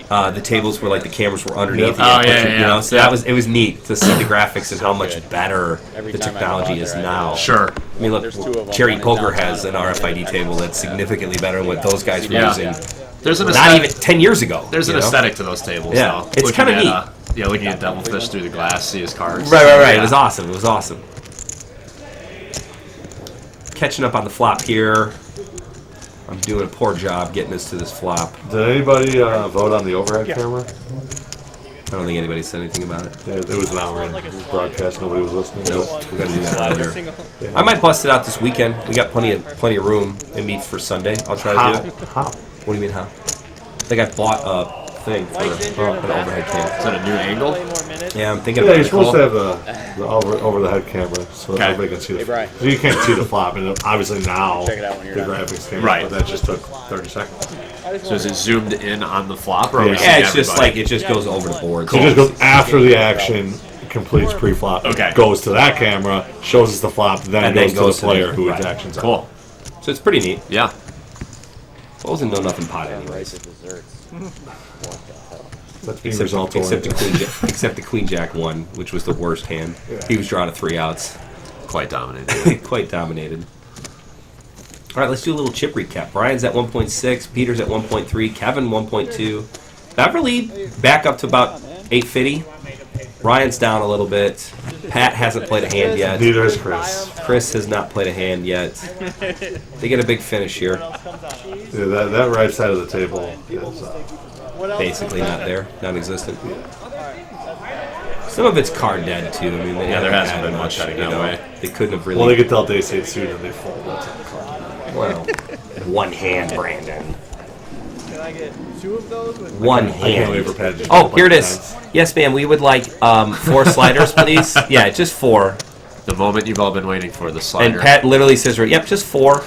the tables where like the cameras were underneath. Oh, the yeah, yeah. So it was neat to see the graphics and how much better the technology is now. Sure. I mean, There's 2 of look, them. Cherry One is Poker downtown has an and one is RFID table that's significantly better than what those guys were Yeah. using. There's an Not aesthetic. even 10 years ago. There's an you know? aesthetic to those tables. Yeah. though. It's Looking kinda at, looking at Devilfish through the glass, see his cards. Right. Yeah. It was awesome. It was awesome. Catching up on the flop here. I'm doing a poor job getting us to this flop. Did anybody vote on the overhead camera? I don't think anybody said anything about it. Yeah, it was an hour in. It was broadcast. Nobody was listening. Nope. We got to do that later. I might bust it out this weekend. We got plenty of room. It meets for Sunday. I'll try to do it. How? What do you mean how? I think I bought a thing for an overhead cam. Is that a new angle? Yeah, I'm thinking Yeah, about you're it. supposed to have the over the head camera so Okay. everybody can see the. Hey, Brian. So you can't see the flop, and obviously now Check it out when you're the done. graphics came. Right. But that just took 30 seconds. So is it zoomed in on the flop, or are we Yeah. seeing Yeah, it's just everybody? like it just goes over the board. So it just goes after the action completes pre-flop. Okay. Goes to that camera, shows us the flop, then And goes then to goes the to player the- who right. its actions are. Cool. So it's pretty neat. Yeah. What was a no nothing pot anyways? That's being Except, result except, the oriented. queen jack, except the queen jack one, which was the worst hand. He was drawing a 3 outs. Quite dominated. Quite dominated. All right, let's do a little chip recap. Brian's at 1.6, Peter's at 1.3, Kevin 1.2, Beverly back up to about 850. Ryan's down a little bit. Pat hasn't played a hand yet. Neither is Chris. Chris has not played a hand yet. They get a big finish here. Yeah, that right side of the table is Basically not there, non-existent. Some of it's card dead too. I mean, they Yeah, there haven't hasn't had been much heading that way. They couldn't have well, they really. get dealt ace 8 suited and they fold. That's on the card. Well, one hand, Brandon. Can I get 2 of those? With One I can't wait hand. for Pat to Oh, play here it the is. nines. Yes, ma'am. We would like 4 sliders, please. Yeah, just 4. The moment you've all been waiting for, the And slider. Pat literally says, "Yep, just 4."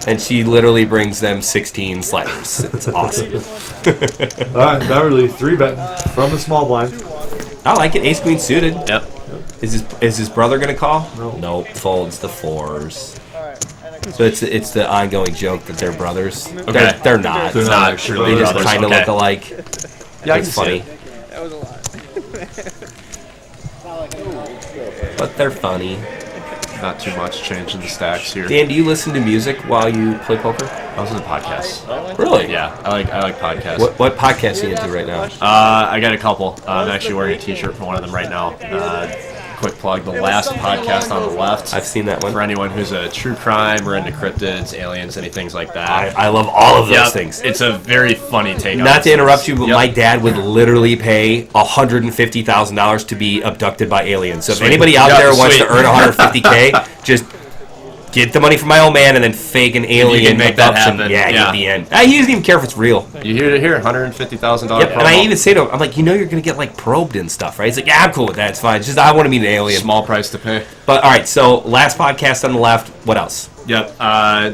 And she literally brings them 16 sliders. It's awesome. All right, Beverly, 3-bet from the small blind. I like it. Ace queen suited. Yep. Is his brother gonna call? No. Nope. Folds the 4s. So it's the ongoing joke that they're brothers. Okay. They're not. They're not actually They just brothers. kind of Okay. look alike. Yeah, I It's can see funny, it. That was a lot. but they're funny. Not too much change in the stacks here. Dan, do you listen to music while you play poker? I listen to podcasts. Really? Yeah, I like podcasts. What podcast are you into right now? I got a couple. I'm actually wearing a T-shirt for one of them right now. Quick plug: the last podcast on the left. I've seen that one. For anyone who's a true crime or into cryptids, aliens, anything like that. I love all of those Yep, things. It's a very funny take. on Not to it. interrupt you, but Yep. my dad would literally pay $150,000 to be abducted by aliens. So if Sweet. anybody out Yeah, there wants sweet. to earn $150K, just get the money from my old man and then fake an alien make that abduction. happen. Yeah, Yeah. at the end. He doesn't even care if it's real. You hear it here, $150,000. Yep. And I even say to him, I'm like, you know, you're gonna get like probed and stuff, right? He's like, yeah, I'm cool with that. It's fine. It's just I want to meet an alien. small price to pay. But all right, so last podcast on the left. What else? Yep. Dan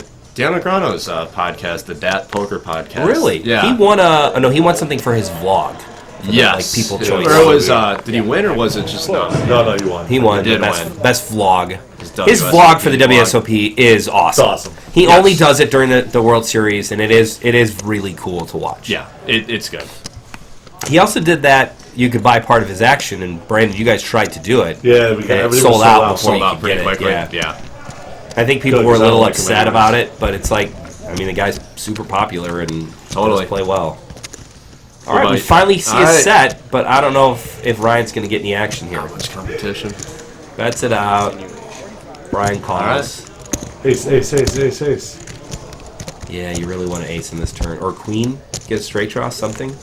Negrano's podcast, the Dat Poker podcast. Really? Yeah. He won he won something for his vlog. For the, Yes. like people Yeah. choice. Or it was, did he win or was it just no? No, you won. He won He did the best, win. best vlog. His His vlog for the WSOP WSOP is awesome. It's awesome. He Yes. only does it during the World Series, and it is really cool to watch. Yeah, it's good. He also did that. You could buy part of his action, and Brandon, you guys tried to do it. Yeah, we got And it everything sold was out before Sold you out could pretty get it. quickly. Yeah. Yeah. I think people Good, were a 'cause I little don't like him upset anyways. about it, but it's like, I mean, the guy's super popular and Totally. does play well. All What right, we about- finally see All a right. set, but I don't know if Ryan's going to get any action here. How much competition? Bets it out. Brian calls. Ace. Yeah, you really want an ace in this turn. Or queen. Get a straight draw, something.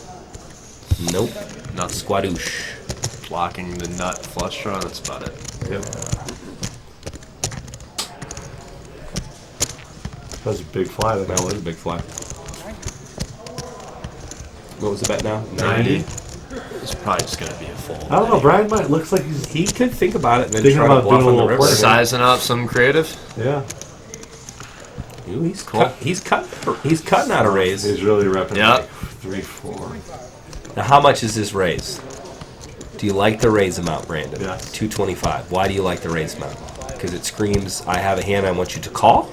Nope. Not Squadoosh. blocking the nut flush draw. That's about it. Yep. That was a big fly. That was a big fly. What was the bet now? 90. It's probably just gonna be a full. I don't know. Brian might looks like he's He could think about it and then Thinking try to about bluff doing a on the little river. play. Sizing up some creative. yeah. Ooh, he's Cool. he's cutting out a raise. He's really repping. Yep. Like 3-4. Now, how much is this raise? Do you like the raise amount, Brandon? Yes. 225. Why do you like the raise amount? Because it screams, I have a hand I want you to call?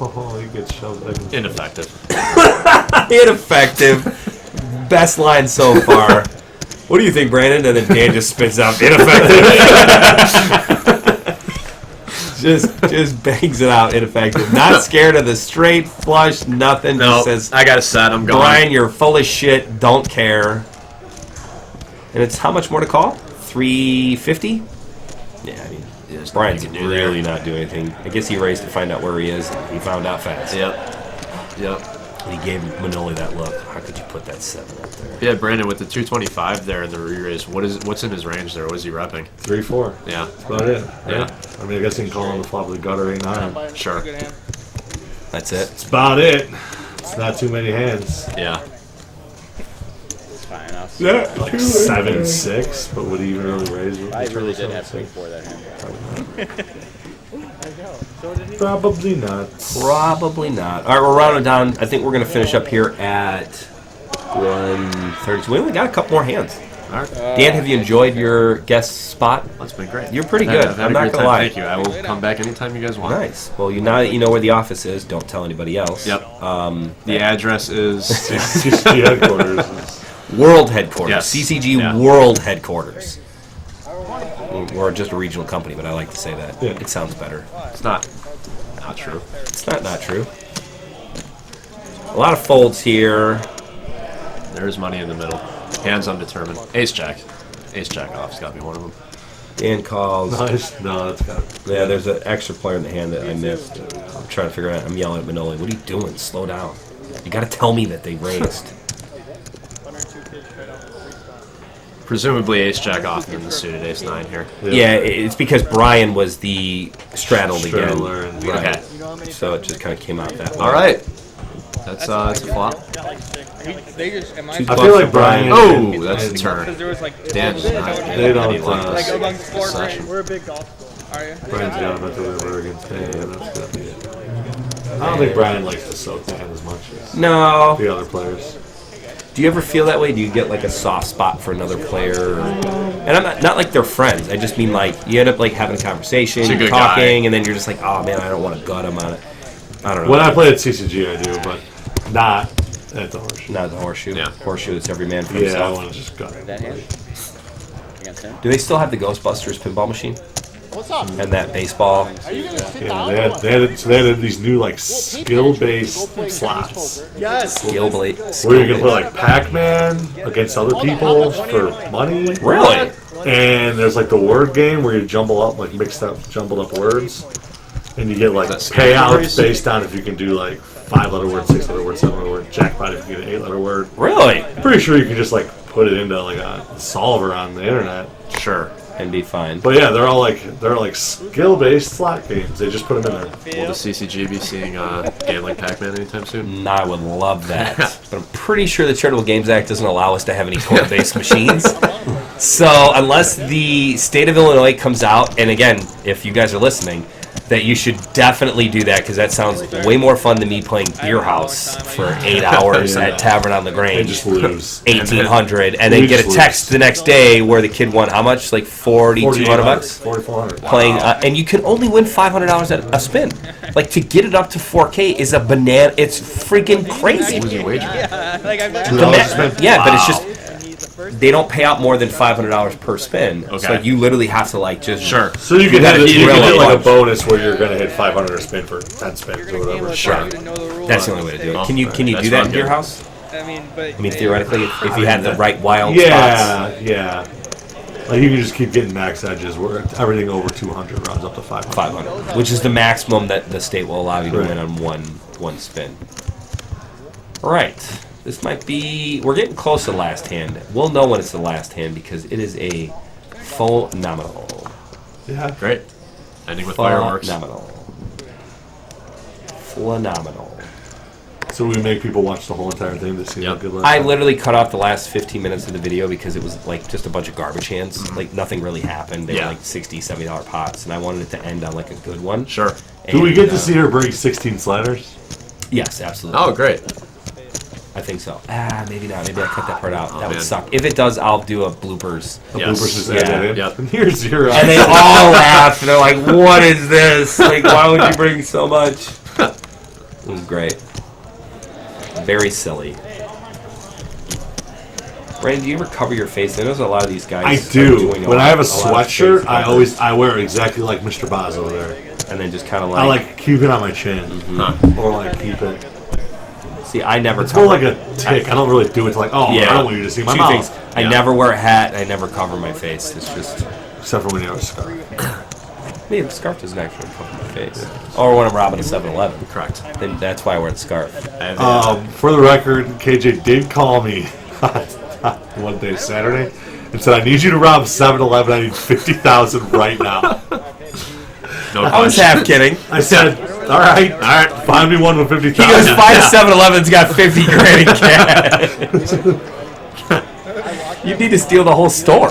Oh, he gets shoved. Ineffective. Ineffective. Best line so far. What do you think, Brandon? And then Dan just spits out ineffective. just bangs it out, ineffective. Not scared of the straight flush, nothing. No, Just says, I got a set. I'm going. Brian, you're full of shit. Don't care. And it's how much more to call? 350? Yeah, I mean, There's Brian's nothing you can do there. really not doing anything. I guess he raised to find out where he is. He found out fast. Yep. And he gave Manoli that look. How could you put that 7 up there? Yeah, Brandon, with the 225 there in the re-raise, what's in his range there? What is he repping? 3-4. Yeah, That's about it. Yeah. I mean, I guess he can call on the flop with the gutter 8-9. sure. Good hand. That's it. That's about it. It's not too many hands. Yeah. It's fine. I'll see. Yeah. Like 7-6, but would he even really raise it? I really did have 3-4 that hand. Probably not. Probably not. All right, we're rounding down. I think we're going to finish up here at 132. We only got a couple more hands. All right. Dan, have you enjoyed your guest spot? That's been great. You're pretty I've good. had I'm a not great gonna time. lie. Thank you. I will come back anytime you guys want. Nice. Well, now that you know where the office is, don't tell anybody else. Yep. The address is CCG headquarters. World headquarters. Yes. CCG Yeah. World headquarters. We're just a regional company, but I like to say that. Yeah. It sounds better. it's not true. It's not true. A lot of folds here. There's money in the middle. Hands undetermined. Ace jack. Ace jack off's got to be one of them. Dan calls. Nice. No, that's got Yeah, there's an extra player in the hand that I missed. I'm trying to figure out. I'm yelling at Manoli. What are you doing? Slow down. You got to tell me that they raised. Presumably ace jack off and then the suited ace 9 here. Yeah, it's because Brian was the straddled Straddler again. and- Right. Okay. So it just kind of came out that way. All right. That's a flop. They just, am I? I feel like Brian. Oh, that's the turn. Because there was like. Dan's not. They don't, He likes Like this amongst 4 session. grand. We're a big golf school. Are you? Brian's got him at the river against Dan. That's gonna be it. I don't think Brian likes to soak the hand as much as No. the other players. Do you ever feel that way? Do you get like a soft spot for another player? And I'm not like they're friends. I just mean like you end up like having a conversation, a good talking, guy. and then you're just like, oh man, I don't want to gut him on it. I don't know. When I play at CCG, I do, but not at the horseshoe. Not the horseshoe. Yeah. Horseshoe, it's every man for Yeah, I himself. want to just gut him. That hand? Against him? Do they still have the Ghostbusters pinball machine What's up? and that baseball? Are you gonna sit Yeah, down? they had these new like skill-based slots Yes. Skill blade. where you can play like Pac-Man against other people for money. Really? And there's like the word game where you jumble up like jumbled up words, and you get like Is that Scandal payouts Race? based on if you can do like 5-letter word, 6-letter word, 7-letter word, jackpot if you get an 8-letter word. Really? Pretty sure you can just like put it into like a solver on the internet. Sure. And be fine. But yeah, they're like skill-based slot games. They just put them in there. Will the CCG be seeing gambling Pac-Man anytime soon? I would love that. But I'm pretty sure the Charitable Games Act doesn't allow us to have any coin-based machines. So unless the state of Illinois comes out, and again, if you guys are listening, that you should definitely do that because that sounds way more fun than me playing Beer House for 8 hours Yeah. at Tavern on the They Grange. just lose. 1800 and then We get a just text lose. the next day where the kid won how much? Like 4,200 bucks? 4,400. Playing, and you can only win $500 at a spin. Like to get it up to 4K is a banana. It's freaking crazy. What was your wager? Yeah, like I've The never. yeah, but it's just they don't pay out more than $500 per spin. So Okay. you literally have to like just Sure. So you can gotta hit, you drill can hit a like a bunch. bonus where you're gonna hit 500 a spin for 10 spins or whatever. Sure. That's the only way to do it. Can you That's do that in fun, your yeah. house? I mean, Theoretically, if you had the right wild Yeah, spots. yeah. Like you can just keep getting max edges where everything over 200 rounds up to 500. 500, which is the maximum that the state will allow you to Right. win on one spin. All right. This might be... We're getting close to the last hand. We'll know when it's the last hand because it is a phenomenal. Yeah. Great. Ending with fireworks. Phenomenal. Phenomenal. So we make people watch the whole entire thing to see how Yep. good luck. I literally cut off the last 15 minutes of the video because it was like just a bunch of garbage hands. Like nothing really happened. They Yeah. were like $60, $70 pots, and I wanted it to end on like a good one. Sure. Do we And, get to see her bring 16 sliders? Yes, absolutely. Oh, great. I think so. Maybe not. Maybe I cut that part out. that would man. suck. If it does, I'll do a bloopers. Yes. Bloopers is Yeah. added in. Yep. And here's your. And they all laugh. And they're like, "What is this? Like, why would you bring so much?" It was great. Very silly. Brandon, do you ever cover your face? I know there's a lot of these guys. I are do. doing When I have a lot of sweatshirt, face I wear exactly like Mr. Boz over there. and then just kind of I like keep it on my chin, or like keep it. See, I never. It's more like a tick. I don't really do it to like. Oh, I don't want you to see my Two mouth. things. I never wear a hat. And I never cover my face. It's just. Except for when you have a scarf. Me, the scarf doesn't actually cover my face. Or when I'm robbing a 7-Eleven. Correct. Then that's why I wear the scarf. For the record, KJ did call me one day Saturday and said, "I need you to rob 7-Eleven. I need 50,000 right now." No I was question. half kidding. I said, "All right, find me one with He goes, 50,000." find a 7-Eleven's got 50 grand in cash. You need to steal the whole store.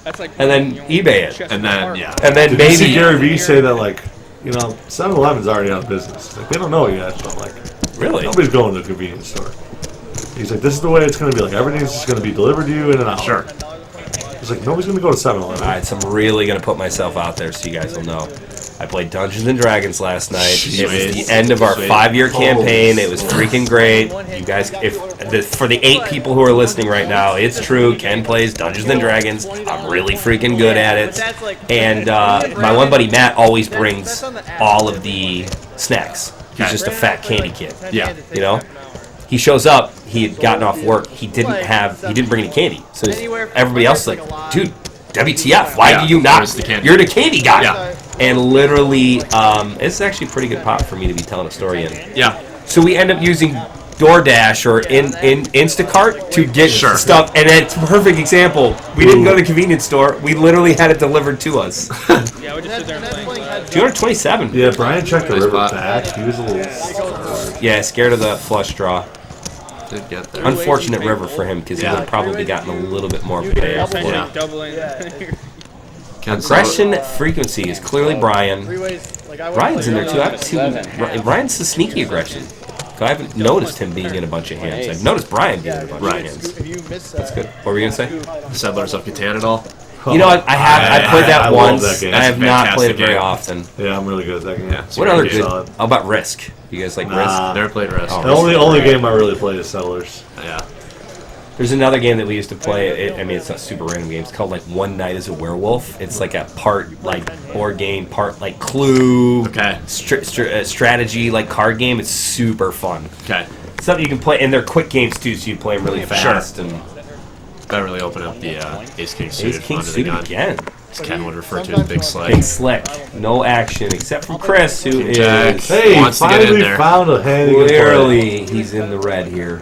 That's like. And then eBay it. And then, yeah. And then Did you see maybe... Gary Vee say that, like, 7-Eleven's already out of business? Like, they don't know it yet, but, like, Really? nobody's going to a convenience store. He's like, this is the way it's going to be. Like, everything's just going to be delivered to you in an hour. Sure. He's like, nobody's going to go to 7-Eleven. Alright, so I'm really going to put myself out there so you guys will know. I played Dungeons & Dragons last night. It was Sweet. the end of our Sweet. 5-year campaign. It was freaking great. You guys, for the 8 people who are listening right now, it's true. Ken plays Dungeons & Dragons. I'm really freaking good at it. And my one buddy Matt always brings all of the snacks. He's just a fat candy kid. Yeah. You know? He shows up. He had gotten off work. He didn't bring any candy. So everybody else is like, dude, WTF? Why do you not? Where's the candy? You're the candy guy. Yeah. And literally, it's actually a pretty good pot for me to be telling a story in. Yeah. So we end up using DoorDash or in Instacart to get stuff, and it's a perfect example. We didn't go to the convenience store. We literally had it delivered to us. Yeah, we just sit there and play. 227. Yeah, Brian checked the Nice river spot. back. He was a little... Yeah, scared of the flush draw. Did get there. Unfortunate river for him because he would have probably gotten a little bit more payoff for Essentially it. doubling. Aggression frequency is clearly Brian. Ryan's in there too. I have two. Ryan's the sneaky aggression. I haven't noticed him being in a bunch of hands. I've noticed Brian being in a bunch Right. of hands. If you miss That's good. What were you gonna say? Settlers of Catan at all? You know, I played that I love once. that game. I have That's a not played it fantastic very game. often. Yeah, I'm really good at that game. Yeah. What other Great good? game. How about Risk? You guys like Risk? Never played Risk. Oh. The only game I really play is Settlers. Yeah. There's another game that we used to play. I mean, it's not a super random game. It's called like One Night as a Werewolf. It's like a part like board game, part like Clue. Okay. Strategy like card game. It's super fun. Okay. Something you can play, and they're quick games too, so you play them really fast. And Better really open up the Ace King Ace suited King under the suited gun. again. As Ken would refer to as Big Slick. Big Slick. No action except from Chris, who King is Jack. Hey, Wants to get in finally there. found a hand. he can play. clearly he's in the red here.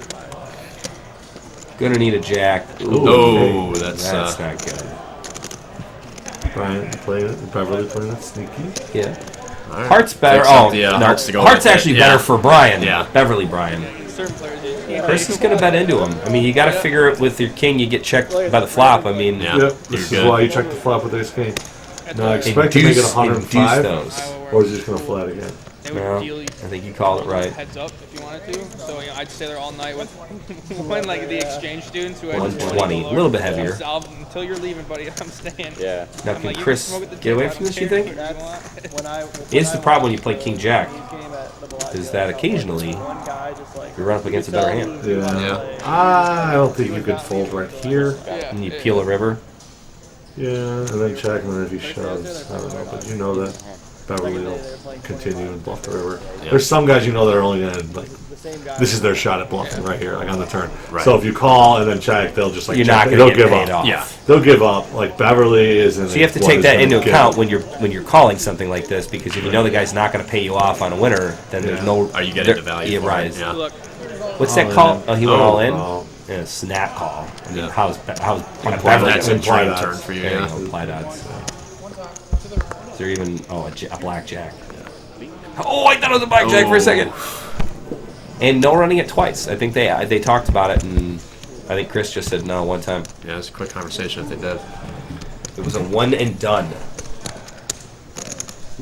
Gonna need a jack. Ooh, Oh, that's not good. Brian playing it. Beverly playing it. Sneaky. Yeah. All right. Heart's better. Picks Oh, up the, no. Hearts to go Heart's with it. actually Yeah. better for Brian. Yeah. Beverly Bryan. Certain players, you Chris is going to bet into him. I mean, you got to figure it with your king. You get checked by the flop. I mean, Yeah. Yep. You're This is good. why you check the flop with Ace King. No, I expect to make it induce 105, those. or is he just gonna flat again? They would No, deal you I think you called it right. heads up if you wanted to. So I'd stay there all night with one like the exchange students who had 120, a little bit heavier. Until you're leaving, buddy. I'm staying. Yeah. Now, I'm can like, you Chris smoke at the get away table, from I this, don't you care think? if you want. When I It's the problem when you play King Jack, is is that occasionally one guy just like you run up against a better hand. Yeah. I don't think you could fold right here. And you peel a river. Yeah, and then check, and then if he shoves, I don't know, but you know that Beverly will continue and bluff the river. There's some guys you know that are only gonna like. This is their shot at bluffing right here, like on the turn. Right. So if you call and then check, they'll just like You're check. not going They'll to get give paid up. off. Yeah. They'll give up. Like Beverly is in. So you have to take that into account when you're calling something like this, because if you know the guy's not going to pay you off on a winner, then there's Yeah. no. Are you getting there- the value Yeah, for it? right. Yeah. Look, What's All that call? in. Oh, he went all in. Oh. Yeah, snap call. I mean, Yeah. how's Beverly That's gets a implied dream odds. turn for you. There you Yeah. go, applied odds. Is there even a blackjack? Oh, I thought it was a blackjack for a second. And no running it twice. I think they talked about it, and I think Chris just said no one time. Yeah, it was a quick conversation if they did. It was a one and done.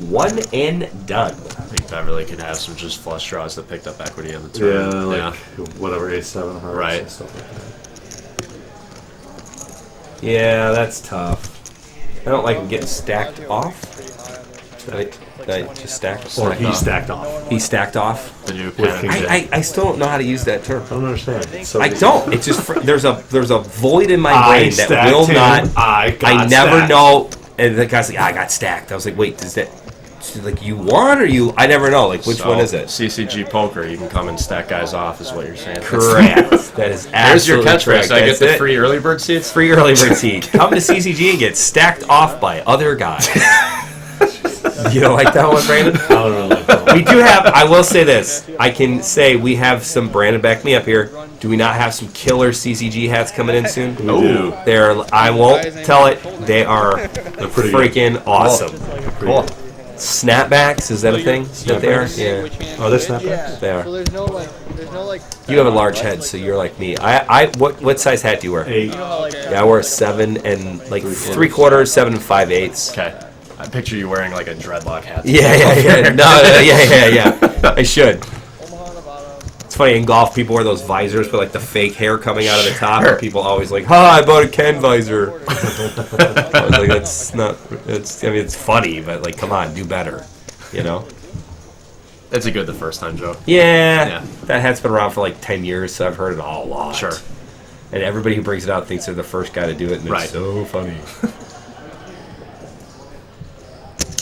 One and done. I think Beverly could have some just flush draws that picked up equity on the Yeah, turn. like whatever, 8-7 hearts Right. and stuff like that. Yeah, that's tough. I don't like him getting stacked off. Did I just stack? Or he off? stacked off. He stacked off. The new With panic. King Jack. I still don't know how to use that term. I don't understand. It's so I easy. don't. It's just there's a void in my I brain that stacked will him. not. I never stacked. know. And the guy's like, I got stacked. I was like, wait, does that like you won or you? I never know. Like which So, one is it? CCG poker. You can come and stack guys off, is what you're saying. Correct. That is There's your absolutely catchphrase. correct. I get That's the it. free early bird seats. Free early bird seat. Come to CCG and get stacked off by other guys. You don't like that one, Brandon? I don't really like that one. We do have. I will say this. I can say we have some. Brandon, back me up here. Do we not have some killer CCG hats coming in soon? Ooh. They're. I won't tell it. They are They're pretty good. freaking awesome. Cool. Snapbacks, is that a thing? That they are? Yeah, Oh, this snapbacks? they are. So there's no like. You have a large head, so you're like me. What size hat do you wear? 8. Yeah, I wear a 7 and like 3/4, 7 and 5/8. Okay. I picture you wearing like a dreadlock hat. Yeah. No, yeah. I should. It's funny in golf, people wear those visors with like the fake hair coming out of the top, and people always like, I bought a Ken visor." I was like, that's not. It's. I mean, it's funny, but like, come on, do better. You know? It's a good the first time joke. Yeah. That hat's been around for like 10 years, so I've heard it all a lot. Sure. And everybody who brings it out thinks they're the first guy to do it, and Right. it's so funny.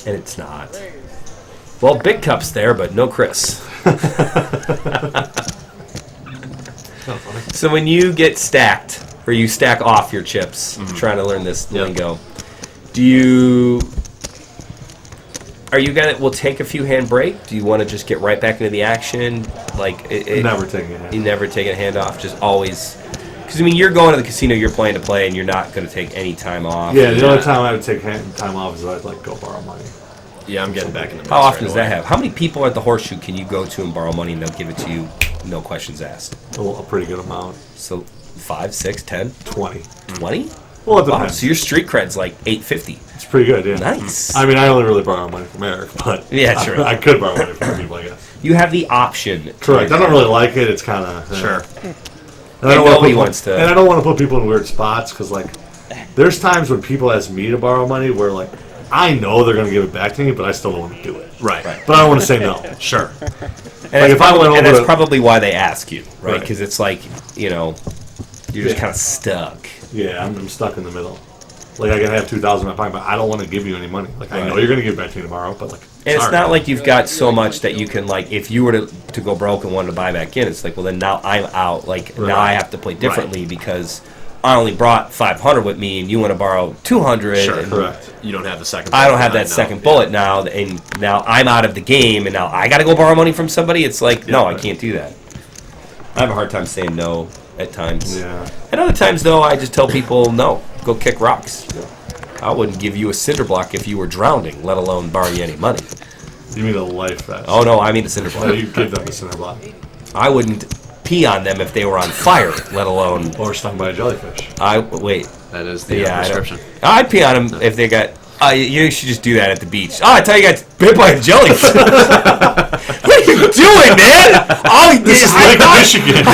And it's not. Well, Big Cup's there, but no Chris. So when you get stacked, or you stack off your chips, trying to learn this lingo, are you guys that will take a few hand break? Do you want to just get right back into the action? Like Never taking a hand. You never take a hand off, just always. Because I mean, you're going to the casino, you're playing to play, and you're not going to take any time off. Yeah, the only time I would take time off is if I'd like go borrow money. Yeah, I'm getting back in the mix How often right does that away. have? How many people at the Horseshoe can you go to and borrow money and they'll give it to you, no questions asked? A pretty good amount. So 5, 6, 10, 20. 20? Well, it Wow, depends. so your street cred's like 850. It's pretty good, yeah. Nice. I mean, I only really borrow money from Eric, but Yeah, true. I could borrow money from people, I guess. You have the option. Correct. I don't really like it. It's kind of Sure. And I don't wanna nobody put- wants to- And I don't want to put people in weird spots because, like, there's times when people ask me to borrow money where, like, I know they're going to give it back to me, but I still don't want to do it. Right. But I don't want to say no. Sure. And, Like, that's if I went and over that's to- probably why they ask you, right? Right. Because it's like, you know, you're just Yeah. kind of stuck. Yeah, I'm stuck in the middle. Like, I can have $2,000 in my pocket, but I don't want to give you any money. Like, I know you're going to give it back to me tomorrow, but, like, And it's sorry. not like you've got so much that you can, like, if you were to go broke and wanted to buy back in, it's like, well, then now I'm out. Like, Right. now I have to play differently because I only brought 500 with me and you want to borrow 200. Sure. And Correct. You don't have the second. I don't have bullet that now. second bullet now, and now I'm out of the game, and now I got to go borrow money from somebody. It's like, no, I can't do that. I have a hard time saying no at times. Yeah. And other times, though, I just tell people, no, go kick rocks. I wouldn't give you a cinder block if you were drowning, let alone borrow you any money. You mean a life vest. Oh, no, I mean a cinder So block. you give them the cinder block. I wouldn't pee on them if they were on fire, let alone... Or stung by a jellyfish. Wait. That is the Yeah, prescription. I'd pee on them if they got... you should just do that at the beach. Oh, I tell you, got bit by a jellyfish. What are you doing, man? Oh, This is Lake Michigan.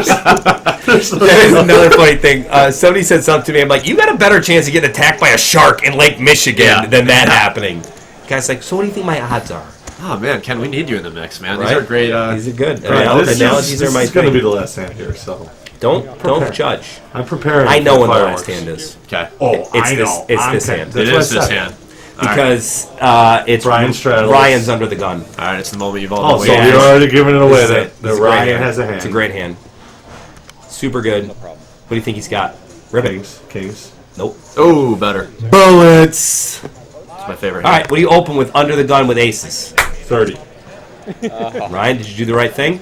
That is another funny thing. Somebody said something to me. I'm like, you got a better chance of getting attacked by a shark in Lake Michigan than that happening. Guy's like, so what do you think my odds are? Oh man, Ken, we need you in the mix, man. Right? These are great. These are good. Right, this Analogies are my is going to thing. be the last hand here, so Don't judge. I'm preparing. I know for when the fireworks. last hand is. Okay. Oh, It's I this- know. it's I'm this ten- hand. that's It what is I this said. hand. All right. Because it's Brian straddles. Ryan's under the gun. All right, it's the moment you've all Oh, been so waiting. you're already giving it away This is that, it. that It's a great Ryan hand. has a hand. It's a great hand. Super good. What do you think he's got? Ribbon. Kings. Nope. Oh, better. Bullets. It's my favorite All hand. right, what do you open with under the gun with aces? 30. Ryan, did you do the right thing?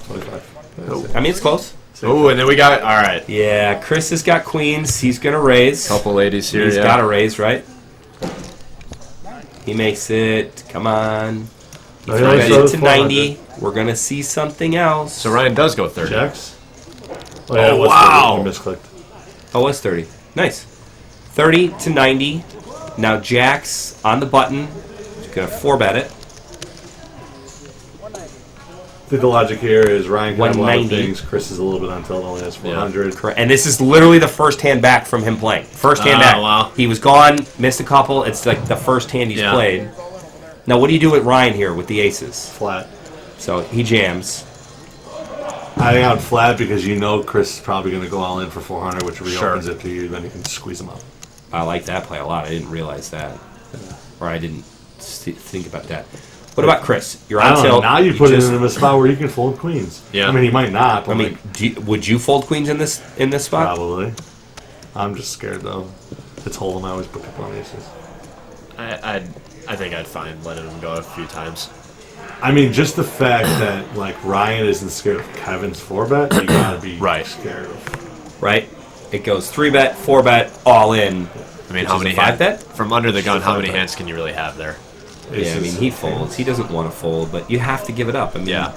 25. I mean, it's close. Oh, and then we got. All right. Yeah, Chris has got queens. He's going to raise. Couple ladies here. He's yeah. got to raise, right? He makes it. Come on. No, he Get only it shows to 400. 90. We're going to see something else. So Ryan does go 30. Jacks? Oh, yeah, it was wow. 30. I misclicked. Oh, it was 30. Nice. 30 to 90. Now Jack's on the button. He's going to 4-bet it. I think the logic here is Ryan can have a lot of 190. things. Chris is a little bit on tilt, only has 400. Correct. And this is literally the first hand back from him playing. First hand Oh, back. wow. He was gone, missed a couple. It's like the first hand he's Yeah. played. Now, what do you do with Ryan here with the aces? Flat. So he jams. I think on flat because you know Chris is probably going to go all in for 400, which reopens Sure. it to you. Then you can squeeze him up. I like that play a lot. I didn't realize that. Or I didn't think about that. What about Chris? You're I on don't know. tilt. Now you put just- it in a spot where you can fold queens. Yeah. I mean, he might not. But I mean, would you fold queens in this spot? probably. I'm just scared though. It's Hold'em. I always pick up on aces. I think I'd fine letting him go a few times. I mean, just the fact that like Ryan isn't scared of Kevin's 4-bet, you gotta be Right. scared of. Right? It goes 3-bet, 4-bet, all in. I mean, Which how is many a 5-bet? From under the gun, a how many 5-bet. hands can you really have there? Yeah, I mean, he folds. He doesn't want to fold, but you have to give it up. I mean, Yeah.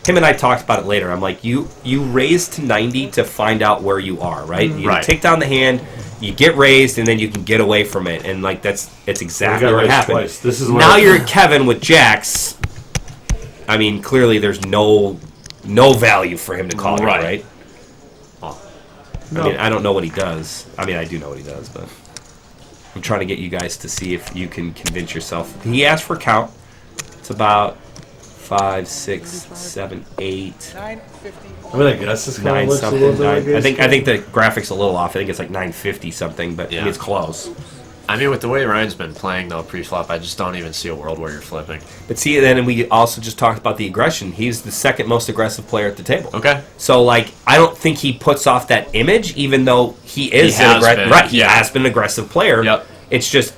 him and I talked about it later. I'm like, you raise to 90 to find out where you are, right? You Right. take down the hand, you get raised, and then you can get away from it. And like it's exactly got what raised happened. twice. This is where now you're at Kevin with jacks. I mean, clearly there's no value for him to call it, Right. right? I mean, I don't know what he does. I mean, I do know what he does, but I'm trying to get you guys to see if you can convince yourself. He asked for count. It's about 5, 6, 7, 8, 950. I mean, I guess this kind 9 of looks a something. little bit like 9. ace I think the graphic's a little off. I think it's like 950 something, but I Yeah. mean, it's close. I mean, with the way Ryan's been playing though pre-flop, I just don't even see a world where you're flipping. But see, then we also just talked about the aggression. He's the second most aggressive player at the table. Okay. So, like, I don't think he puts off that image, even though he is He has been, right. He yeah. has been an aggressive player. Yep. It's just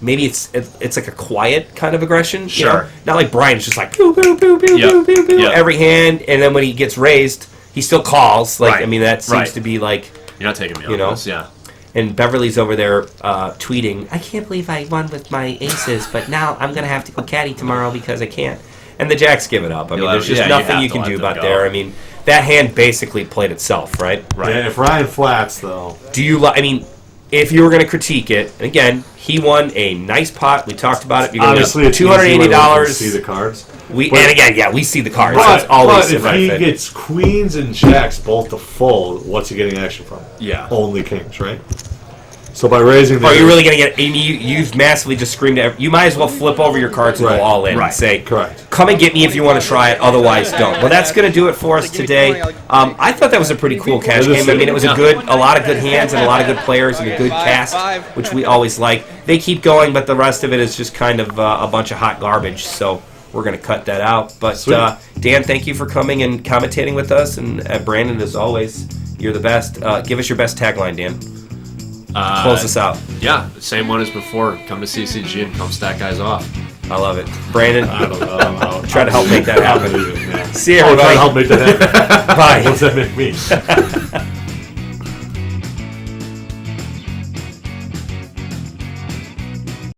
maybe it's like a quiet kind of aggression. You Sure. know? Not like Brian's just like pew pew pew pew Yep. pew pew pew Yep. every hand, and then when he gets raised, he still calls. Like Right. I mean, that seems Right. to be like. You're not taking me You on know? this, yeah. And Beverly's over there tweeting, I can't believe I won with my aces, but now I'm going to have to go caddy tomorrow because I can't. And the Jacks give it up. I mean, there's just you nothing have you to can let do them about go. there. I mean, that hand basically played itself, right? Right. Yeah, if Ryan flats though, Do you, I mean, if you were going to critique it, and again, he won a nice pot. We talked about it. You're going Obviously, to it's $280. See the cards. And again, yeah, we see the cards. But, That's always but if the he benefit. gets queens and jacks both to fold, what's he getting action from? Yeah. Only kings, right? So by raising the... Are you really going to get... And you've massively just screamed at... You might as well flip over your cards and Right. go all in Right. and say, Correct. come and get me if you want to try it, otherwise don't. Well, that's going to do it for us today. I thought that was a pretty cool cash game. I mean, it was a lot of good hands and a lot of good players and a good cast, which we always like. They keep going, but the rest of it is just kind of a bunch of hot garbage, so we're going to cut that out. But Dan, thank you for coming and commentating with us, and Brandon, as always, you're the best. Give us your best tagline, Dan. Close us out. Yeah, same one as before. Come to CCG and come stack guys off. I love it. Brandon, I don't know. try to help make that happen. Yeah. See you, Try everybody. to help make that happen. Bye. What does that make me?